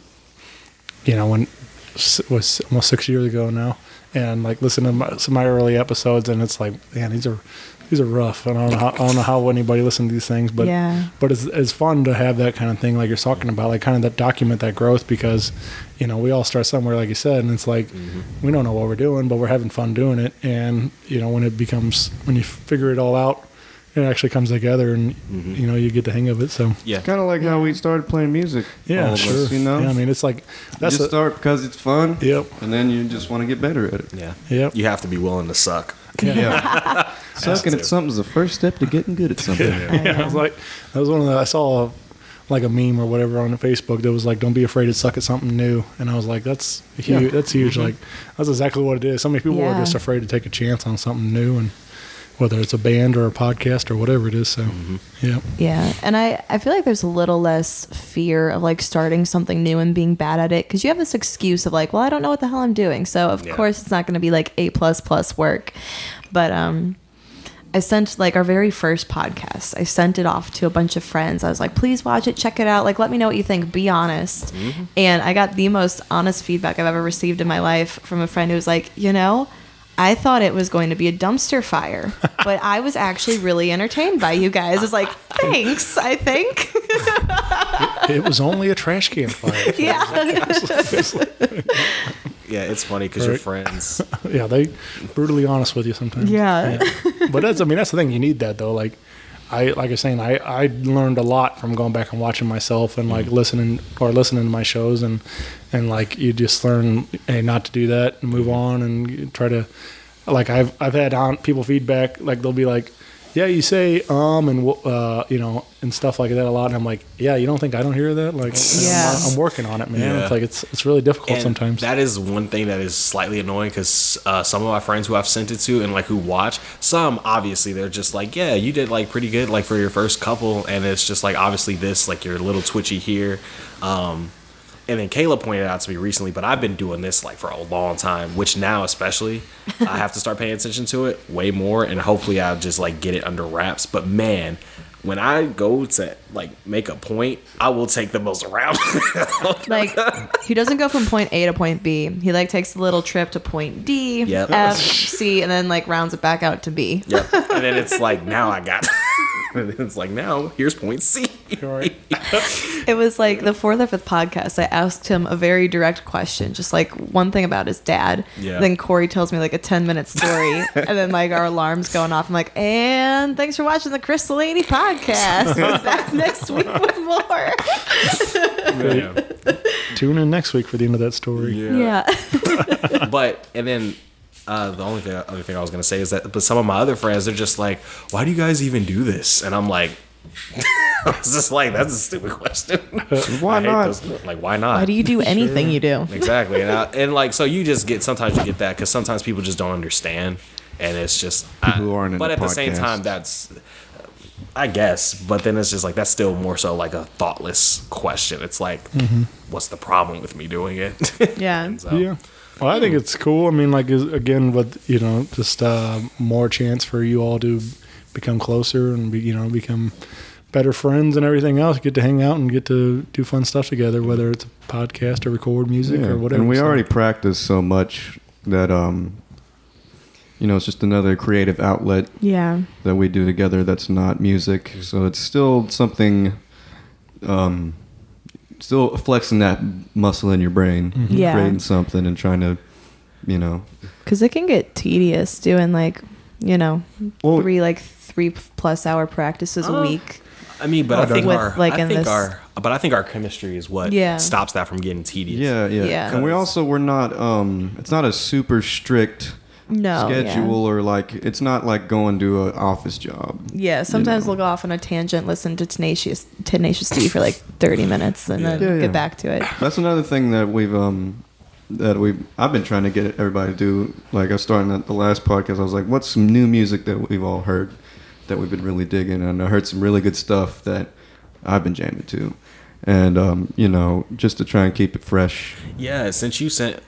it was almost 6 years ago now, and like listen to some of my early episodes, and it's like, man, these are rough. And I don't know how anybody listens to these things, but it's fun to have that kind of thing like you're talking about, like kind of that document that growth because, we all start somewhere, like you said, and it's like we don't know what we're doing, but we're having fun doing it. And when you figure it all out, it actually comes together, and you get the hang of it. So it's kind of like how we started playing music. Yeah, all of sure. us, Yeah, I mean, it's like you just start because it's fun. Yep. And then you just want to get better at it. Yeah. Yep. You have to be willing to suck. Yeah. Sucking at something is the first step to getting good at something. Yeah, I was like, that was one of the, I saw like a meme or whatever on Facebook that was like, don't be afraid to suck at something new. And I was like, that's huge. That's huge. Like, that's exactly what it is. So many people are just afraid to take a chance on something new, and whether it's a band or a podcast or whatever it is. So, Yeah. And I feel like there's a little less fear of like starting something new and being bad at it. Cause you have this excuse of like, well, I don't know what the hell I'm doing. So of course it's not going to be like A++ work. But, I sent like our very first podcast. I sent it off to a bunch of friends. I was like, please watch it, check it out. Like, let me know what you think. Be honest. And I got the most honest feedback I've ever received in my life from a friend who was like, I thought it was going to be a dumpster fire, but I was actually really entertained by you guys. I was like, thanks, I think. it was only a trash can fire. Yeah, it's funny because your friends. Yeah, they brutally honest with you sometimes. Yeah. But that's the thing. You need that though. Like I was saying, I learned a lot from going back and watching myself and like listening to my shows and like you just learn not to do that and move on and try to, like I've had people feedback, like they'll be like, yeah, you say and and stuff like that a lot, and I'm like, yeah, you don't think I don't hear that? Like, I'm working on it, man. Yeah. It's like it's really difficult And sometimes. that is one thing that is slightly annoying because some of my friends who I've sent it to and like who watch, some obviously they're just like, yeah, you did like pretty good like for your first couple, and it's just like obviously this like you're a little twitchy here. And then Kayla pointed out to me recently, but I've been doing this like for a long time, which now especially I have to start paying attention to it way more, and hopefully I'll just like get it under wraps. But man, when I go to like make a point, I will take the most around. Like he doesn't go from point A to point B. He like takes a little trip to point D, F, C, and then like rounds it back out to B. Yep. And then it's like now I got. And then it's like now here's point C. Right. It was like the 4th or 5th podcast. I asked him a very direct question, just like one thing about his dad. Yeah. Then Corey tells me like a 10-minute story, and then like our alarm's going off. I'm like, and thanks for watching the Crystal Lady podcast. We'll be back next week with more. Tune in next week for the end of that story. Yeah. But and then the other thing I was gonna say is that, but some of my other friends, they're just like, why do you guys even do this? And I'm like, I was just like, that's a stupid question. Why not? Like, why not? Why do you do anything you do? Exactly. And like, so you just get, sometimes you get that because sometimes people just don't understand, and it's just People who aren't in but the at the same podcast. time, that's, I guess, but then it's just like that's still more so like a thoughtless question. It's like, what's the problem with me doing it? Yeah. And so, Yeah. Well, I think it's cool. I mean, like, again, with, just more chance for you all to become closer and, become better friends and everything else. Get to hang out and get to do fun stuff together, whether it's a podcast or record music or whatever. And we So- already practice so much that, it's just another creative outlet Yeah. that we do together that's not music. So it's still something, still flexing that muscle in your brain, Yeah. creating something and trying to, Because it can get tedious doing like, Well- 3+ hour practices a week. I mean, but I think With, our, like, I in think this- our chemistry is what Yeah. stops that from getting tedious. yeah. Yeah. And we're not, it's not a super strict No. schedule or like, it's not like going to an office job. Yeah. Sometimes we'll go off on a tangent, listen to Tenacious D for like 30 minutes and then Yeah. get back to it. That's another thing that I've been trying to get everybody to do. Like I was starting at the last podcast, I was like, what's some new music that we've all heard that we've been really digging? And I heard some really good stuff that I've been jamming to. and just to try and keep it fresh. Yeah, since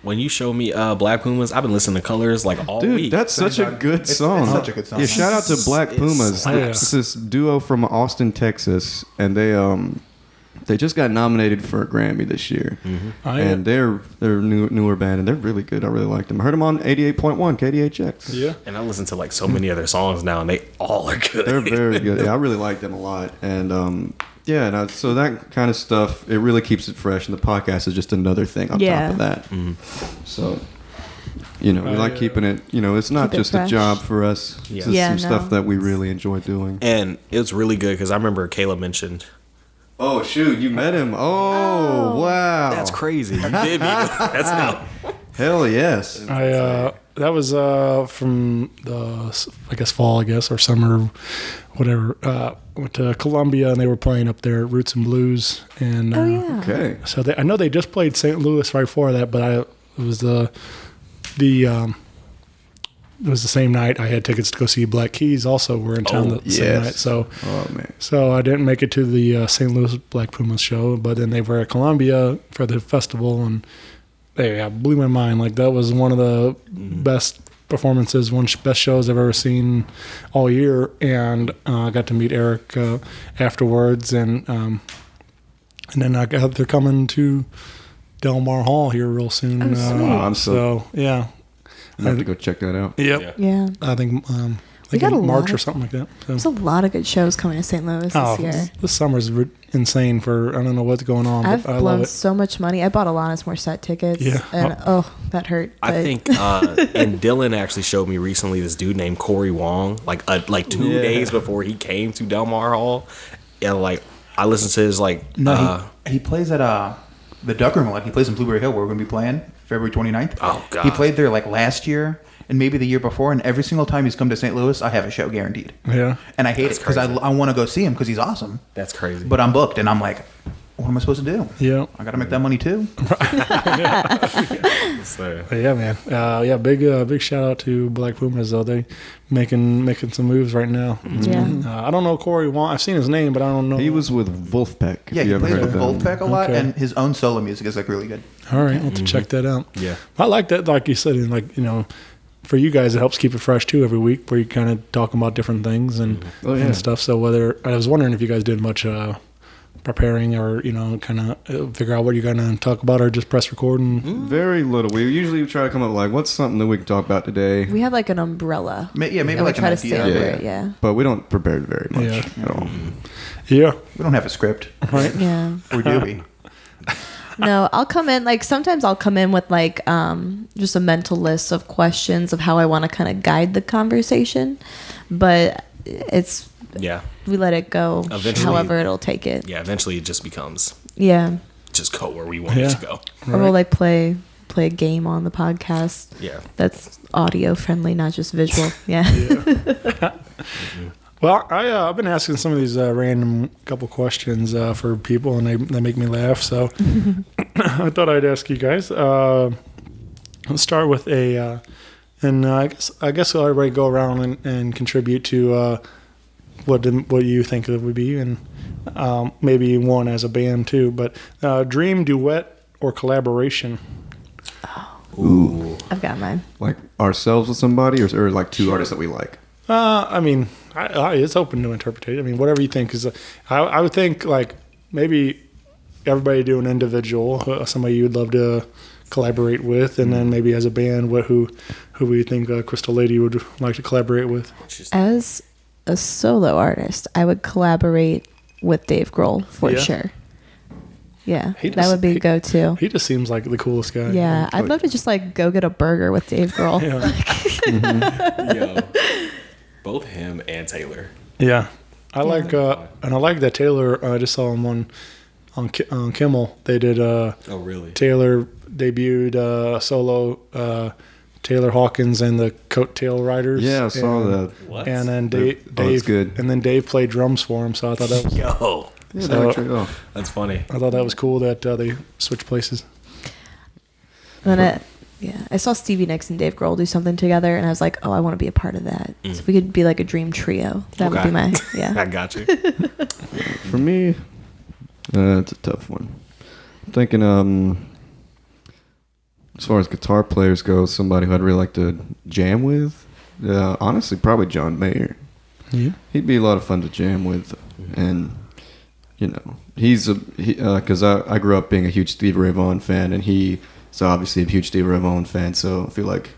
when you showed me Black Pumas, I've been listening to Colors like all Dude, week. that's such a good song. It's such a good song. Yeah, shout out to Black Pumas. slaps. It's this duo from Austin, Texas, and they just got nominated for a Grammy this year. And they're a newer band, and they're really good. I really like them. I heard them on 88.1 KDHX. Yeah. And I listen to like so many of their songs now, and they all are good. They're very good. Yeah, I really like them a lot. And so that kind of stuff, it really keeps it fresh, and the podcast is just another thing on top of that. So, we like keeping it, it's not Keep it just a fresh. job for us. It's just some stuff that we really enjoy doing. And it was really good because I remember Kayla mentioned. Oh, shoot, you met him. Oh, wow. That's crazy. You did meet him. That's how. Hell yes. That was from the fall, or summer, whatever. Went to Columbia, and they were playing up there at Roots and Blues, and Okay. so I know they just played St. Louis right before that, but it was it was the same night I had tickets to go see Black Keys. Also, were in town the same night. So, so I didn't make it to the St. Louis Black Pumas show, but then they were at Columbia for the festival, and they blew my mind. Like, that was one of the best performances, best shows I've ever seen all year. And I got to meet Eric afterwards, and then they're coming to Del Mar Hall here real soon. Yeah. I have to go check that out. Yep. Yeah. I think We got a March lot or of- something like that. So. There's a lot of good shows coming to St. Louis this year. This summer's insane for, I don't know what's going on, I've but I love blown it. so much money. I bought Alanis Morissette tickets. Yeah. And that hurt. I but- think, and Dylan actually showed me recently this dude named Corey Wong, like 2 days before he came to Del Mar Hall. And like, I listened to his he plays at the Duck Room. Like, he plays in Blueberry Hill, where we're going to be playing February 29th. Oh, God. He played there like last year and maybe the year before, and every single time he's come to St. Louis, I have a show guaranteed. Yeah. And I hate it because I want to go see him because he's awesome. That's crazy. But I'm booked, and I'm like, what am I supposed to do? Yeah. I got to make that money too. So, But yeah, man. Big shout out to Black Pumas, though. They making some moves right now. Yeah. I don't know Corey Wong. I've seen his name, but I don't know. He was with Wolfpack. If Yeah, you he ever plays heard with of them. Voltpack a lot, Okay. and his own solo music is like really good. All right, I'll have to check that out. Yeah. I like that, like you said, and for you guys, it helps keep it fresh too every week, where you kind of talk about different things and stuff. So I was wondering if you guys did much preparing, or kind of figure out what you're gonna talk about, or just press record and. Very little. We usually try to come up with, like, what's something that we can talk about today? We have like an umbrella. Maybe And we like try an to stay idea. over it. Yeah. But we don't prepare very much Yeah. at all. Yeah. We don't have a script. Right. Yeah. Or do we? No, I'll come in, like, sometimes I'll come in with like just a mental list of questions of how I want to kind of guide the conversation, but yeah. we let it go Eventually- however it'll take it. Yeah. Eventually, it just becomes Yeah. just go where we want it to go. Or we'll like play a game on the podcast. Yeah. That's audio friendly, not just visual. Yeah. Well, I've been asking some of these random couple questions for people, and they make me laugh. So I thought I'd ask you guys. Let's start with and I guess everybody go around and contribute to what you think it would be, and maybe one as a band too. But dream duet or collaboration. Ooh. I've got mine. Like ourselves with somebody, or like two artists that we like? I mean, it's open to interpretation. I mean, whatever you think is. I would think like maybe everybody do an individual, somebody you'd love to collaborate with, and then maybe as a band, who we think Crystal Lady would like to collaborate with. As a solo artist, I would collaborate with Dave Grohl for Yeah. sure. Yeah, He that just- would be go-to. He just seems like the coolest guy. Yeah, I'd love to just like go get a burger with Dave Grohl. Yeah. Yo, both him and Taylor. Yeah, I like and I like that Taylor. I just saw him on Kimmel. They did. Oh, really? Taylor debuted solo. Taylor Hawkins and the Coattail Riders. Yeah, I saw that. What? And then That's Dave, good. And then Dave played drums for him. So I thought that was. Yo, Yeah, So- they actually- oh. that's funny. I thought that was cool that they switched places. And then I saw Stevie Nicks and Dave Grohl do something together, and I was like, oh, I want to be a part of that. So if we could be like a dream trio, that would Okay. be my, yeah. I got you. For me, It's a tough one. I'm thinking, as far as guitar players go, somebody who I'd really like to jam with. Honestly, probably John Mayer. Yeah. He'd be a lot of fun to jam with, and he's because I grew up being a huge Stevie Ray Vaughan fan, and he's obviously a huge Stevie Ray Vaughan fan. So I feel like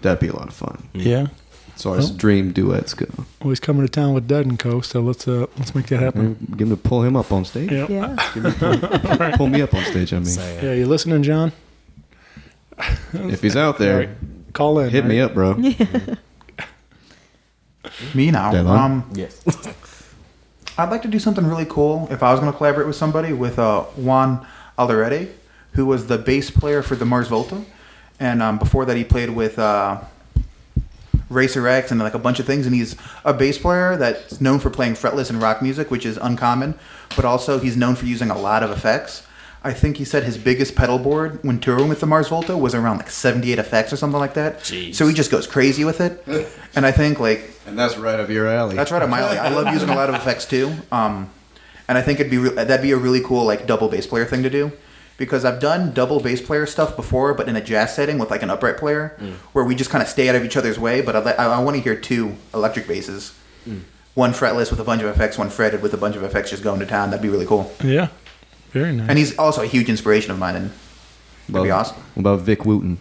that'd be a lot of fun. Yeah. As far as dream duets go. Well, he's coming to town with Dead and Co. So let's make that happen. Give him to pull him up on stage. Yep. Yeah. Pull me up on stage. I mean, Yeah, you listening, John? if he's out there, Right. Call in. hit me up, bro. Me now. Devon? Yes. I'd like to do something really cool if I was going to collaborate with somebody with Juan Alderete, who was the bass player for the Mars Volta. And before that, he played with Racer X and like a bunch of things. And he's a bass player that's known for playing fretless and rock music, which is uncommon. But also, he's known for using a lot of effects. I think he said his biggest pedal board when touring with the Mars Volta was around like 78 effects or something like that. Jeez. So he just goes crazy with it. And I think like... And that's right up your alley. That's right up my alley. I love using a lot of effects too. And I think that'd be a really cool like double bass player thing to do. Because I've done double bass player stuff before, but in a jazz setting with like an upright player, where we just kind of stay out of each other's way. But I want to hear two electric basses. One fretless with a bunch of effects, one fretted with a bunch of effects just going to town. That'd be really cool. Yeah. Very nice. And he's also a huge inspiration of mine, and that'd be awesome. What about Vic Wooten?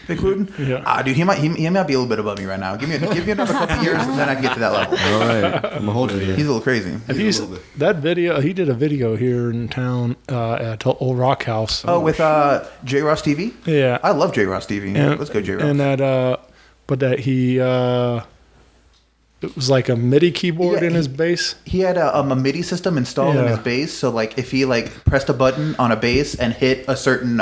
Vic Wooten? Yeah. Dude, he might be a little bit above me right now. Give me another couple years, and then I can get to that level. All right, I'm gonna hold you here. He's a little crazy. That video, he did a video here in town at Old Rock House. Oh, with J. Ross TV? Yeah. I love J. Ross TV. Let's go, J. Ross. And that he it was like a MIDI keyboard in his bass. He had a MIDI system installed in his bass, so like if he like pressed a button on a bass and hit a certain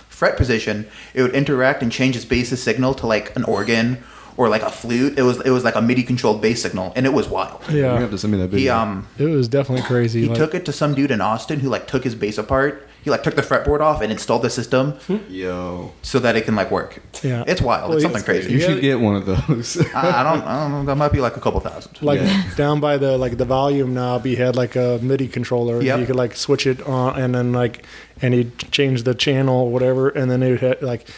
fret position, it would interact and change his bass's signal to like an organ or like a flute. It was like a MIDI controlled bass signal, and it was wild. Yeah, you have to send me that video. It was definitely crazy. He took it to some dude in Austin who like took his bass apart. He like took the fretboard off and installed the system. Yo, so that it can like work. Yeah, it's wild. Well, it's something crazy. You should get one of those. I don't know. That might be like a couple thousand. Like down by the volume knob, he had like a MIDI controller. Yep. You could like switch it on, and then and he'd change the channel or whatever, and then it would like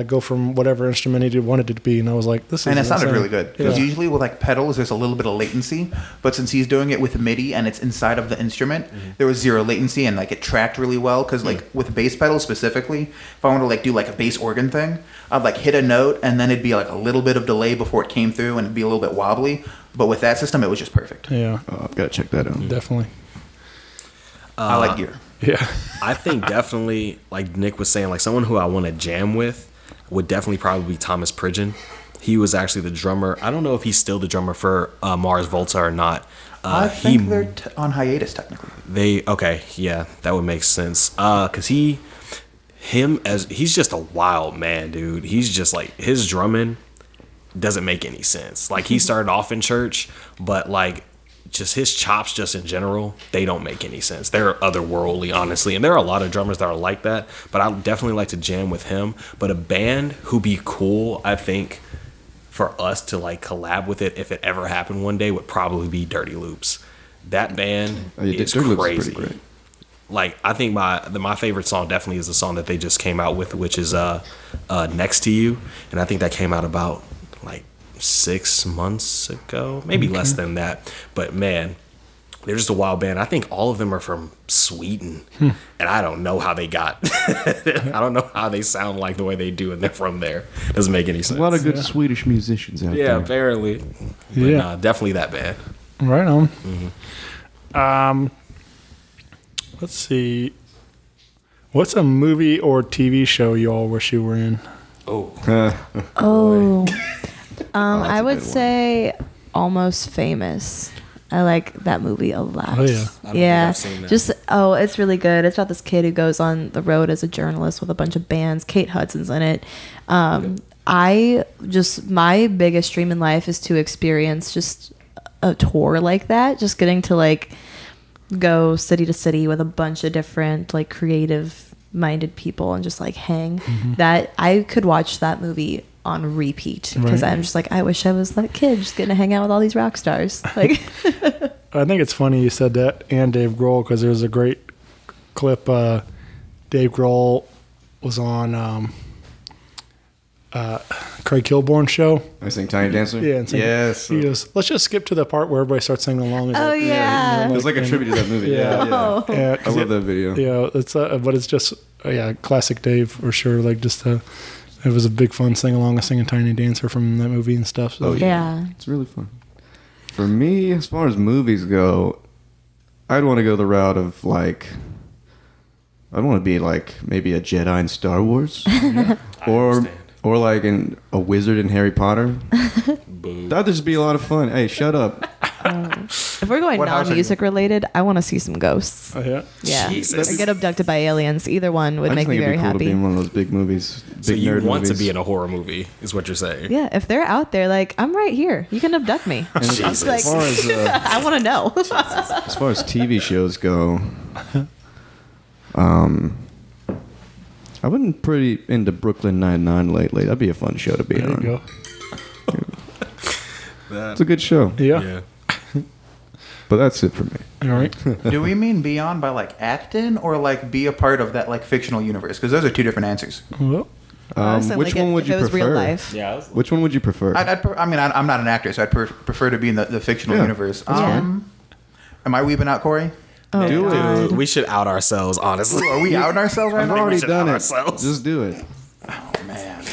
go from whatever instrument he wanted it to be. And I was like, this is and it sounded insane. really good. Because usually with like pedals, there's a little bit of latency, but since he's doing it with MIDI and it's inside of the instrument, there was zero latency and like it tracked really well. Because like with bass pedals specifically, if I want to like do like a bass organ thing, I'd like hit a note and then it'd be like a little bit of delay before it came through and it'd be a little bit wobbly. But with that system, it was just perfect. Yeah, I've got to check that out. Definitely. I like gear. Yeah. I think definitely, like Nick was saying, like someone who I want to jam with would definitely probably be Thomas Pridgeon. He was actually the drummer. I don't know if he's still the drummer for Mars Volta or not. I think they're on hiatus technically. That would make sense. Cause he's just a wild man, dude. He's just like, his drumming doesn't make any sense. Like he started off in church, but like just his chops just in general, they don't make any sense. They're otherworldly, honestly. And there are a lot of drummers that are like that, but I would definitely like to jam with him. But a band who'd be cool, I think, for us to like collab with it if it ever happened one day would probably be Dirty Loops. That band is Dirty Loops crazy. is pretty great. Like I think my favorite song definitely is the song that they just came out with, which is Next to You, and I think that came out about like 6 months ago, maybe less than that. But man, they're just a wild band. I think all of them are from Sweden, and I don't know how they got. I don't know how they sound like the way they do, and they're from there. Doesn't make any sense. A lot of good Swedish musicians out there. Yeah, apparently. But nah, definitely that band. Right on. Let's see. What's a movie or TV show you all wish you were in? I would say Almost Famous. I like that movie a lot. Oh, yeah. I don't think I've seen that. It's really good. It's about this kid who goes on the road as a journalist with a bunch of bands. Kate Hudson's in it. My biggest dream in life is to experience just a tour like that. Just getting to like go city to city with a bunch of different like creative minded people and just like hang. That I could watch that movie on repeat because I'm just like, I wish I was that kid just getting to hang out with all these rock stars. Like, I think it's funny you said that and Dave Grohl because there's a great clip. Dave Grohl was on Craig Kilborn's show. I sing Tiny Dancer. Yeah, and yes. he goes, "Let's just skip to the part where everybody starts singing along." Oh yeah. It was like a tribute to that movie. Yeah. Yeah. I love that video. Yeah, it's but it's just classic Dave for sure. Like it was a big fun sing along, singing Tiny Dancer from that movie and stuff. So. Oh Yeah. It's really fun. For me, as far as movies go, I'd want to go the route of like, I'd want to be like maybe a Jedi in Star Wars, or like a wizard in Harry Potter. That'd just be a lot of fun. Hey, shut up. If we're going What house are non-music related, I want to see some ghosts. Oh, yeah. Yeah, Jesus. or get abducted by aliens. Either one would I just make me think it'd very be cool to be happy. in one of those big movies. Big So you nerd want movies. to be in a horror movie, is what you're saying? Yeah, if they're out there, like I'm right here. You can abduct me. Jesus. Like, As far as I want to know. as far as TV shows go, I've been pretty into Brooklyn Nine-Nine lately. That'd be a fun show to be There you on. go. It's a good show. Yeah. But that's it for me. All right. Do we mean be on by like acting or like be a part of that like fictional universe? Because those are two different answers. Well, Honestly, which like one would if you it was prefer? real life. Yeah. Which one would you prefer? I'm not an actor, so I'd prefer to be in the fictional Yeah, universe. that's fine. Am I weeping out, Corey? Oh Do it. God. Dude, we should out ourselves, honestly. Are we outing ourselves right I've now? already should done out it. ourselves. Just do it. Man,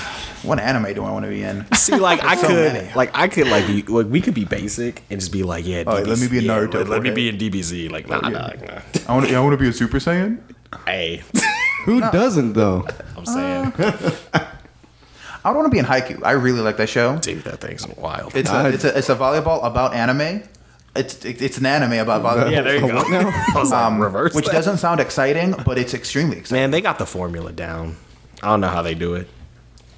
what anime do I want to be in? See, like I So could, many. be, like we could be basic and just be like, yeah. Oh, DBZ, let me be a Naruto Let me for be it. in DBZ. Like, nah. I want to be a Super Saiyan. Hey, Who doesn't though? I'm saying, I want to be in Haikyuu. I really like that show. dude, that thing's wild. It's a volleyball about anime. It's an anime about volleyball. Yeah, there you go. I was like, reverse Which that. doesn't sound exciting, but it's extremely exciting. Man, they got the formula down. I don't know how they do it,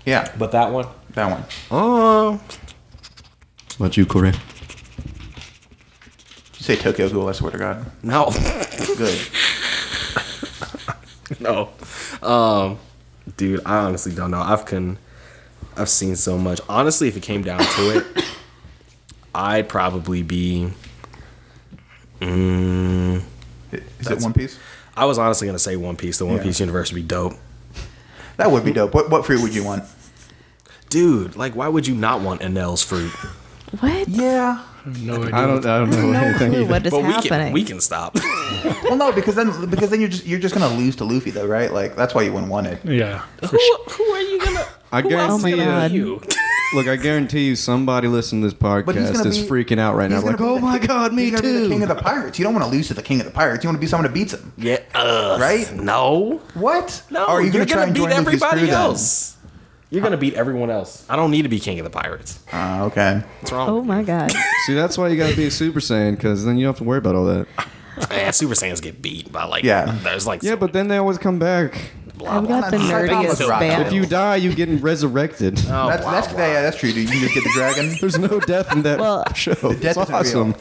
Yeah, but that one. that one. Oh, What about you, Corey? You say Tokyo Ghoul, I swear to God. no, Good. no. Dude, I honestly don't know. I've seen so much. Honestly, if it came down to it, I'd probably be. Is it One Piece? I was honestly gonna say One Piece. The One Yeah. Piece universe would be dope. That would be dope. What fruit would you want? Dude, like, why would you not want Enel's fruit? What? Yeah. No idea. I don't know No anything. clue either. what is But happening. we can stop. Well, no, because then you're just gonna lose to Luffy though, right? Like that's why you wouldn't want it. Yeah. who are you gonna? I guarantee Oh my God. you. Look, I guarantee you, somebody listening to this podcast gonna is be- freaking out right now. He's Like, gonna be oh the- my God, me he's gonna be the too. king of the pirates. You don't want to lose to the king of the pirates. You want to be someone who beats him, Yeah. right? No. What? No. Or are you you're gonna try and beat join Luffy's everybody crew then? else. You're gonna beat everyone else. I don't need to be king of the pirates. Okay. What's wrong? Oh my God. See, that's why you got to be a Super Saiyan, because then you don't have to worry about all that. Man, Super Saiyans get beat by like. Yeah. There's like. Yeah, but then they always come back. blah, I've blah, got the I'm not nerdiest Rock. band. If you die, you get resurrected. Oh, That's true, dude. You can just get the dragon. There's no death in that Well, show. death It's isn't awesome.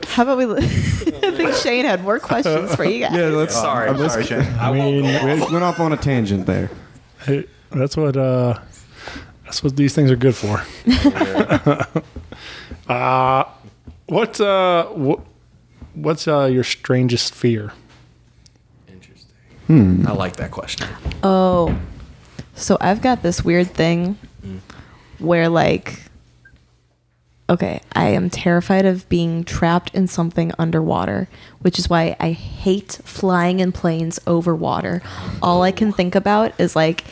How about we? I think Shane had more questions for you guys. Yeah, let's. Sorry. I'm sorry, Shane. I mean, We went off on a tangent there. hey, that's what these things are good for. What's your strangest fear? Interesting. I like that question. Oh, so I've got this weird thing where, like, okay, I am terrified of being trapped in something underwater, which is why I hate flying in planes over water. All I can think about is, like,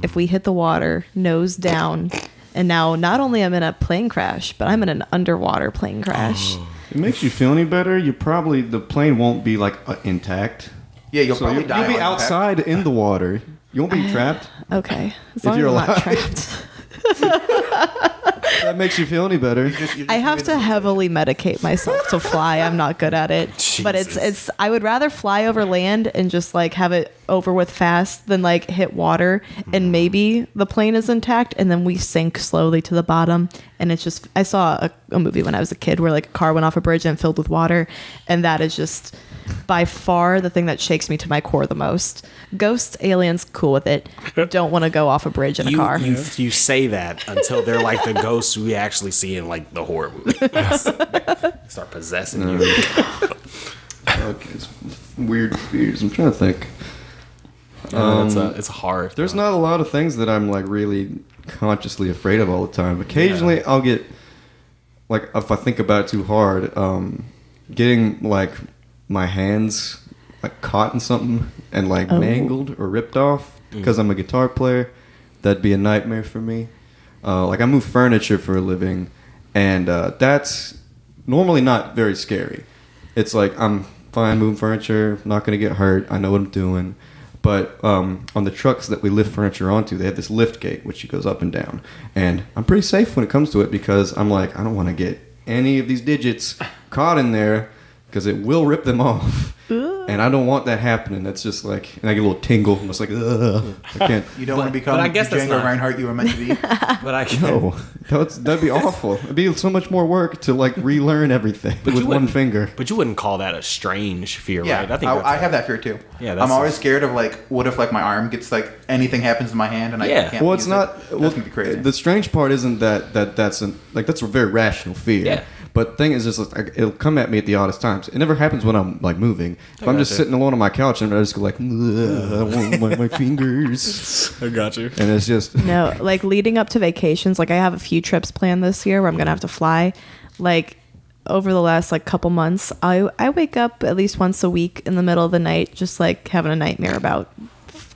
if we hit the water, nose down, and now not only I'm in a plane crash, but I'm in an underwater plane crash. It makes you feel any better. The plane won't be like intact. Yeah, you'll So probably you'll die. be on impact. outside in the water. You won't be trapped. Okay, as If long as you're I'm not alive. trapped. That makes you feel any better. I have to heavily medicate myself to fly. I'm not good at it. But it's I would rather fly over land and just like have it over with fast than like hit water and maybe the plane is intact and then we sink slowly to the bottom and it's just I saw a movie when I was a kid where like a car went off a bridge and filled with water and that is just by far the thing that shakes me to my core the most. Ghosts, aliens, cool with it. Don't want to go off a bridge in a car. You say that until they're like the ghosts we actually see in like the horror movies. Start possessing you. Okay, weird fears. I'm trying to think. It's hard. There's not a lot of things that I'm like really consciously afraid of all the time. Occasionally, I'll get like if I think about it too hard, getting like my hands like caught in something and like mangled or ripped off because I'm a guitar player. That'd be a nightmare for me. Like I move furniture for a living, and that's normally not very scary. It's like I'm fine moving furniture, not gonna get hurt. I know what I'm doing. But on the trucks that we lift furniture onto, they have this lift gate, which goes up and down. And I'm pretty safe when it comes to it because I'm like, I don't want to get any of these digits caught in there because it will rip them off. And I don't want that happening. That's just like, and I get a little tingle. I'm just like, ugh. I can't. You don't want to become I guess the that's Django not- Reinhardt you were meant to be. But I can't. No, that'd be awful. It'd be so much more work to like relearn everything with one wouldn't- finger. But you wouldn't call that a strange fear, Yeah, right? I think I have that fear too. Yeah, that's I'm always scared of like, what if like my arm gets like anything happens to my hand and I can't. Well, it's use not. It. Well, That's gonna be crazy. The strange part isn't that's a very rational fear. Yeah. But the thing is, just like, it'll come at me at the oddest times. It never happens when I'm like moving. If I'm just sitting alone on my couch and I just go like, I want my fingers. I got you. And it's just No, like leading up to vacations, like I have a few trips planned this year where I'm gonna have to fly. Like over the last like couple months, I wake up at least once a week in the middle of the night, just like having a nightmare about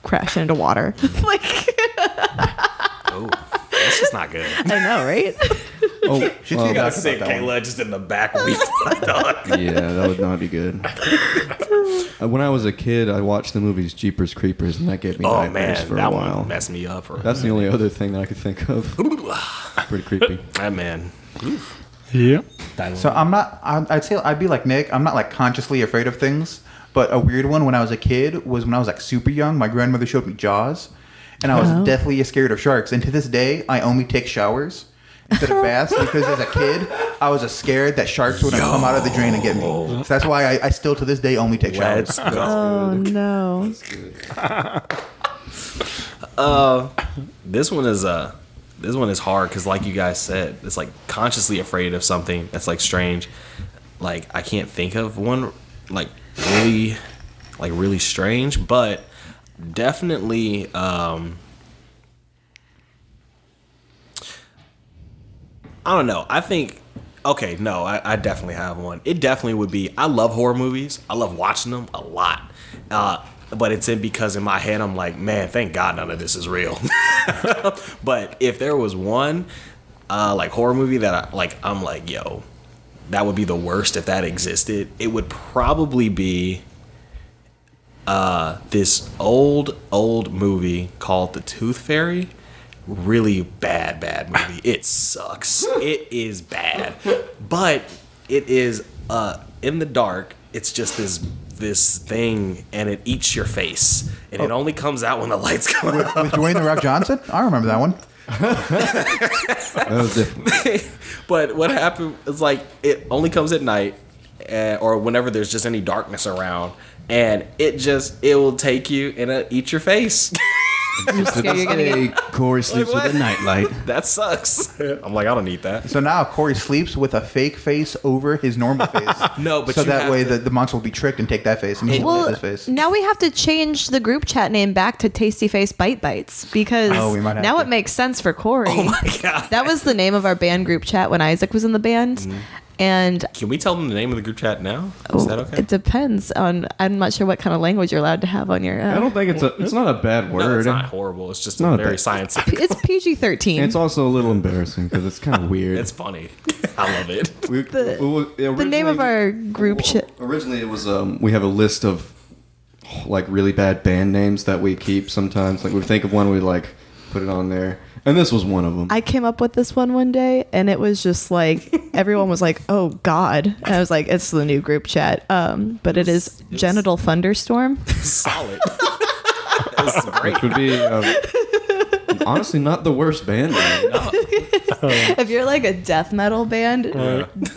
crashing into water. Like Oh, that's just not good. I know, right? oh, Should see That's about sick. that one. Kayla just in the back of me, dog. yeah, that would not be good. When I was a kid, I watched the movies Jeepers Creepers, and that gave me Oh nightmares man, for that a while. one messed me up. That's the only other thing that I could think of. Pretty creepy. That man. Yeah. So I'm not. I'd say I'd be like Nick. I'm not like consciously afraid of things. But a weird one when I was a kid was when I was like super young. My grandmother showed me Jaws, and I was deathly scared of sharks. And to this day, I only take showers instead of baths because as a kid, I was scared that sharks would come out of the drain and get me. So that's why I still to this day only take showers. Let's go. Oh no. This one is hard because, like you guys said, it's like consciously afraid of something that's like strange. Like I can't think of one like really strange, but definitely. I don't know. I think. Okay, no, I definitely have one. It definitely would be. I love horror movies. I love watching them a lot. But it's because in my head I'm like, man, thank God none of this is real. But if there was one like horror movie that I'm like, yo, that would be the worst if that existed. It would probably be this old movie called The Tooth Fairy. Really bad movie. It sucks. It is bad. But it is in the dark. It's just this thing, and it eats your face, and it only comes out when the lights come on. With Dwayne the Rock Johnson, I remember that one. That was different. But what happened is like it only comes at night, or whenever there's just any darkness around, and it will take you and it'll eat your face. Corey sleeps Like, with a nightlight. That sucks. I'm like, I don't need that. So now Corey sleeps with a fake face over his normal face. No, but so you that have way to- the monster will be tricked and take that face and Well, his face. now we have to change the group chat name back to Tasty Face Bite Bites because we might have now to. it makes sense for Corey. Oh my god. That was the name of our band group chat when Isaac was in the band. And Can we tell them the name of the group chat now? Is that okay? it depends on, I'm not sure what kind of language you're allowed to have on your. I don't think it's not a bad word. No, it's not horrible. It's just Not a very bad- scientific. It's PG-13. It's also a little embarrassing because it's kind of weird. It's funny. I love it. the name of our group chat. Originally, it was we have a list of like really bad band names that we keep sometimes. Like we think of one, we like put it on there, and this was one of them. I came up with this one day, and it was just like everyone was like, "Oh God!" And I was like, "It's the new group chat." But it is Genital Thunderstorm. Solid. It's great. Which would be honestly not the worst band name. If you're like a death metal band,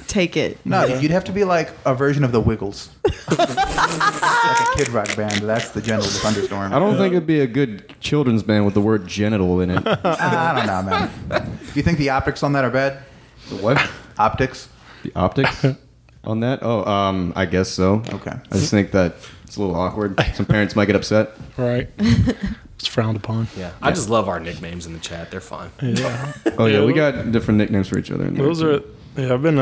take it. No, you'd have to be like a version of the Wiggles. Like a Kid Rock band. That's the Genital Thunderstorm. I don't think it'd be a good children's band with the word genital in it. I don't know, man. You think the optics on that are bad? The what? Optics? The optics? On that? Oh, I guess so. Okay. I just think that it's a little awkward. Some parents might get upset. Right. It's frowned upon. Yeah, I just love our nicknames in the chat. They're fun. Yeah. Oh yeah, we got different nicknames for each other. In there Those too. are. Yeah, I've been.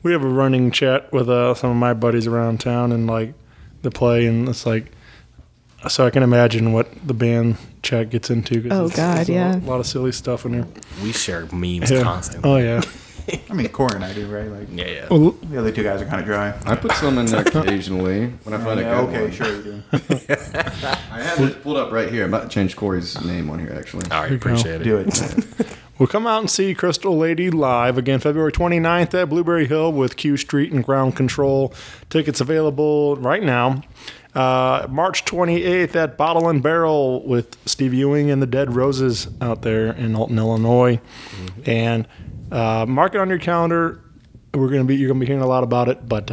We have a running chat with some of my buddies around town and like the play, and it's like. So I can imagine what the band chat gets into. 'Cause Oh, it's God, yeah. A lot of silly stuff in there. We share memes Yeah. constantly. Oh yeah. I mean, Corey and I do, right? Like, Yeah. Well, the other two guys are kind of dry. I put some in there occasionally when I find a good okay, one. sure you do. I have it pulled up right here. I'm about to change Corey's name on here actually. All right, you go. appreciate it. Do it. We'll come out and see Crystal Lady live again February 29th at Blueberry Hill with Q Street and Ground Control. Tickets available right now. March 28th at Bottle and Barrel with Steve Ewing and the Dead Roses out there in Alton, Illinois. And mark it on your calendar. You're gonna be hearing a lot about it. But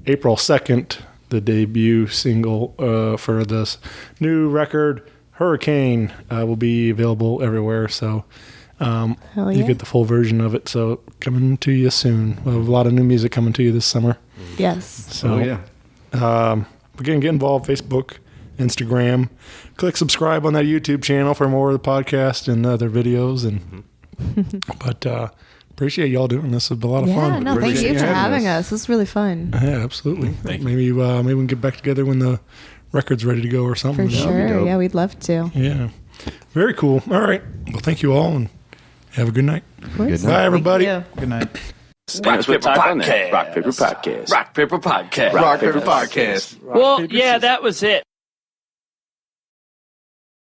April 2nd, the debut single for this new record, Hurricane, will be available everywhere. So. Hell You yeah. get the full version of it, so coming to you soon. We'll have a lot of new music coming to you this summer. Yes. So, Oh yeah. again, get involved. Facebook, Instagram. Click subscribe on that YouTube channel for more of the podcast and other videos. And but appreciate y'all doing this. It's been a lot of Yeah, fun. no, thank Appreciate you for you having having us. us. This is really fun. Yeah, absolutely. Maybe we can get back together when the record's ready to go or something. For Yeah. sure. dope. Yeah, we'd love to. Yeah. Very cool. All right. Well, thank you all and have a good night. Of course. Good night. Bye, everybody. Thank you. Good night. Rock Paper Podcast. Rock Paper Podcast. Rock Paper Podcast. Rock Paper Podcast. Well, yeah, that was it.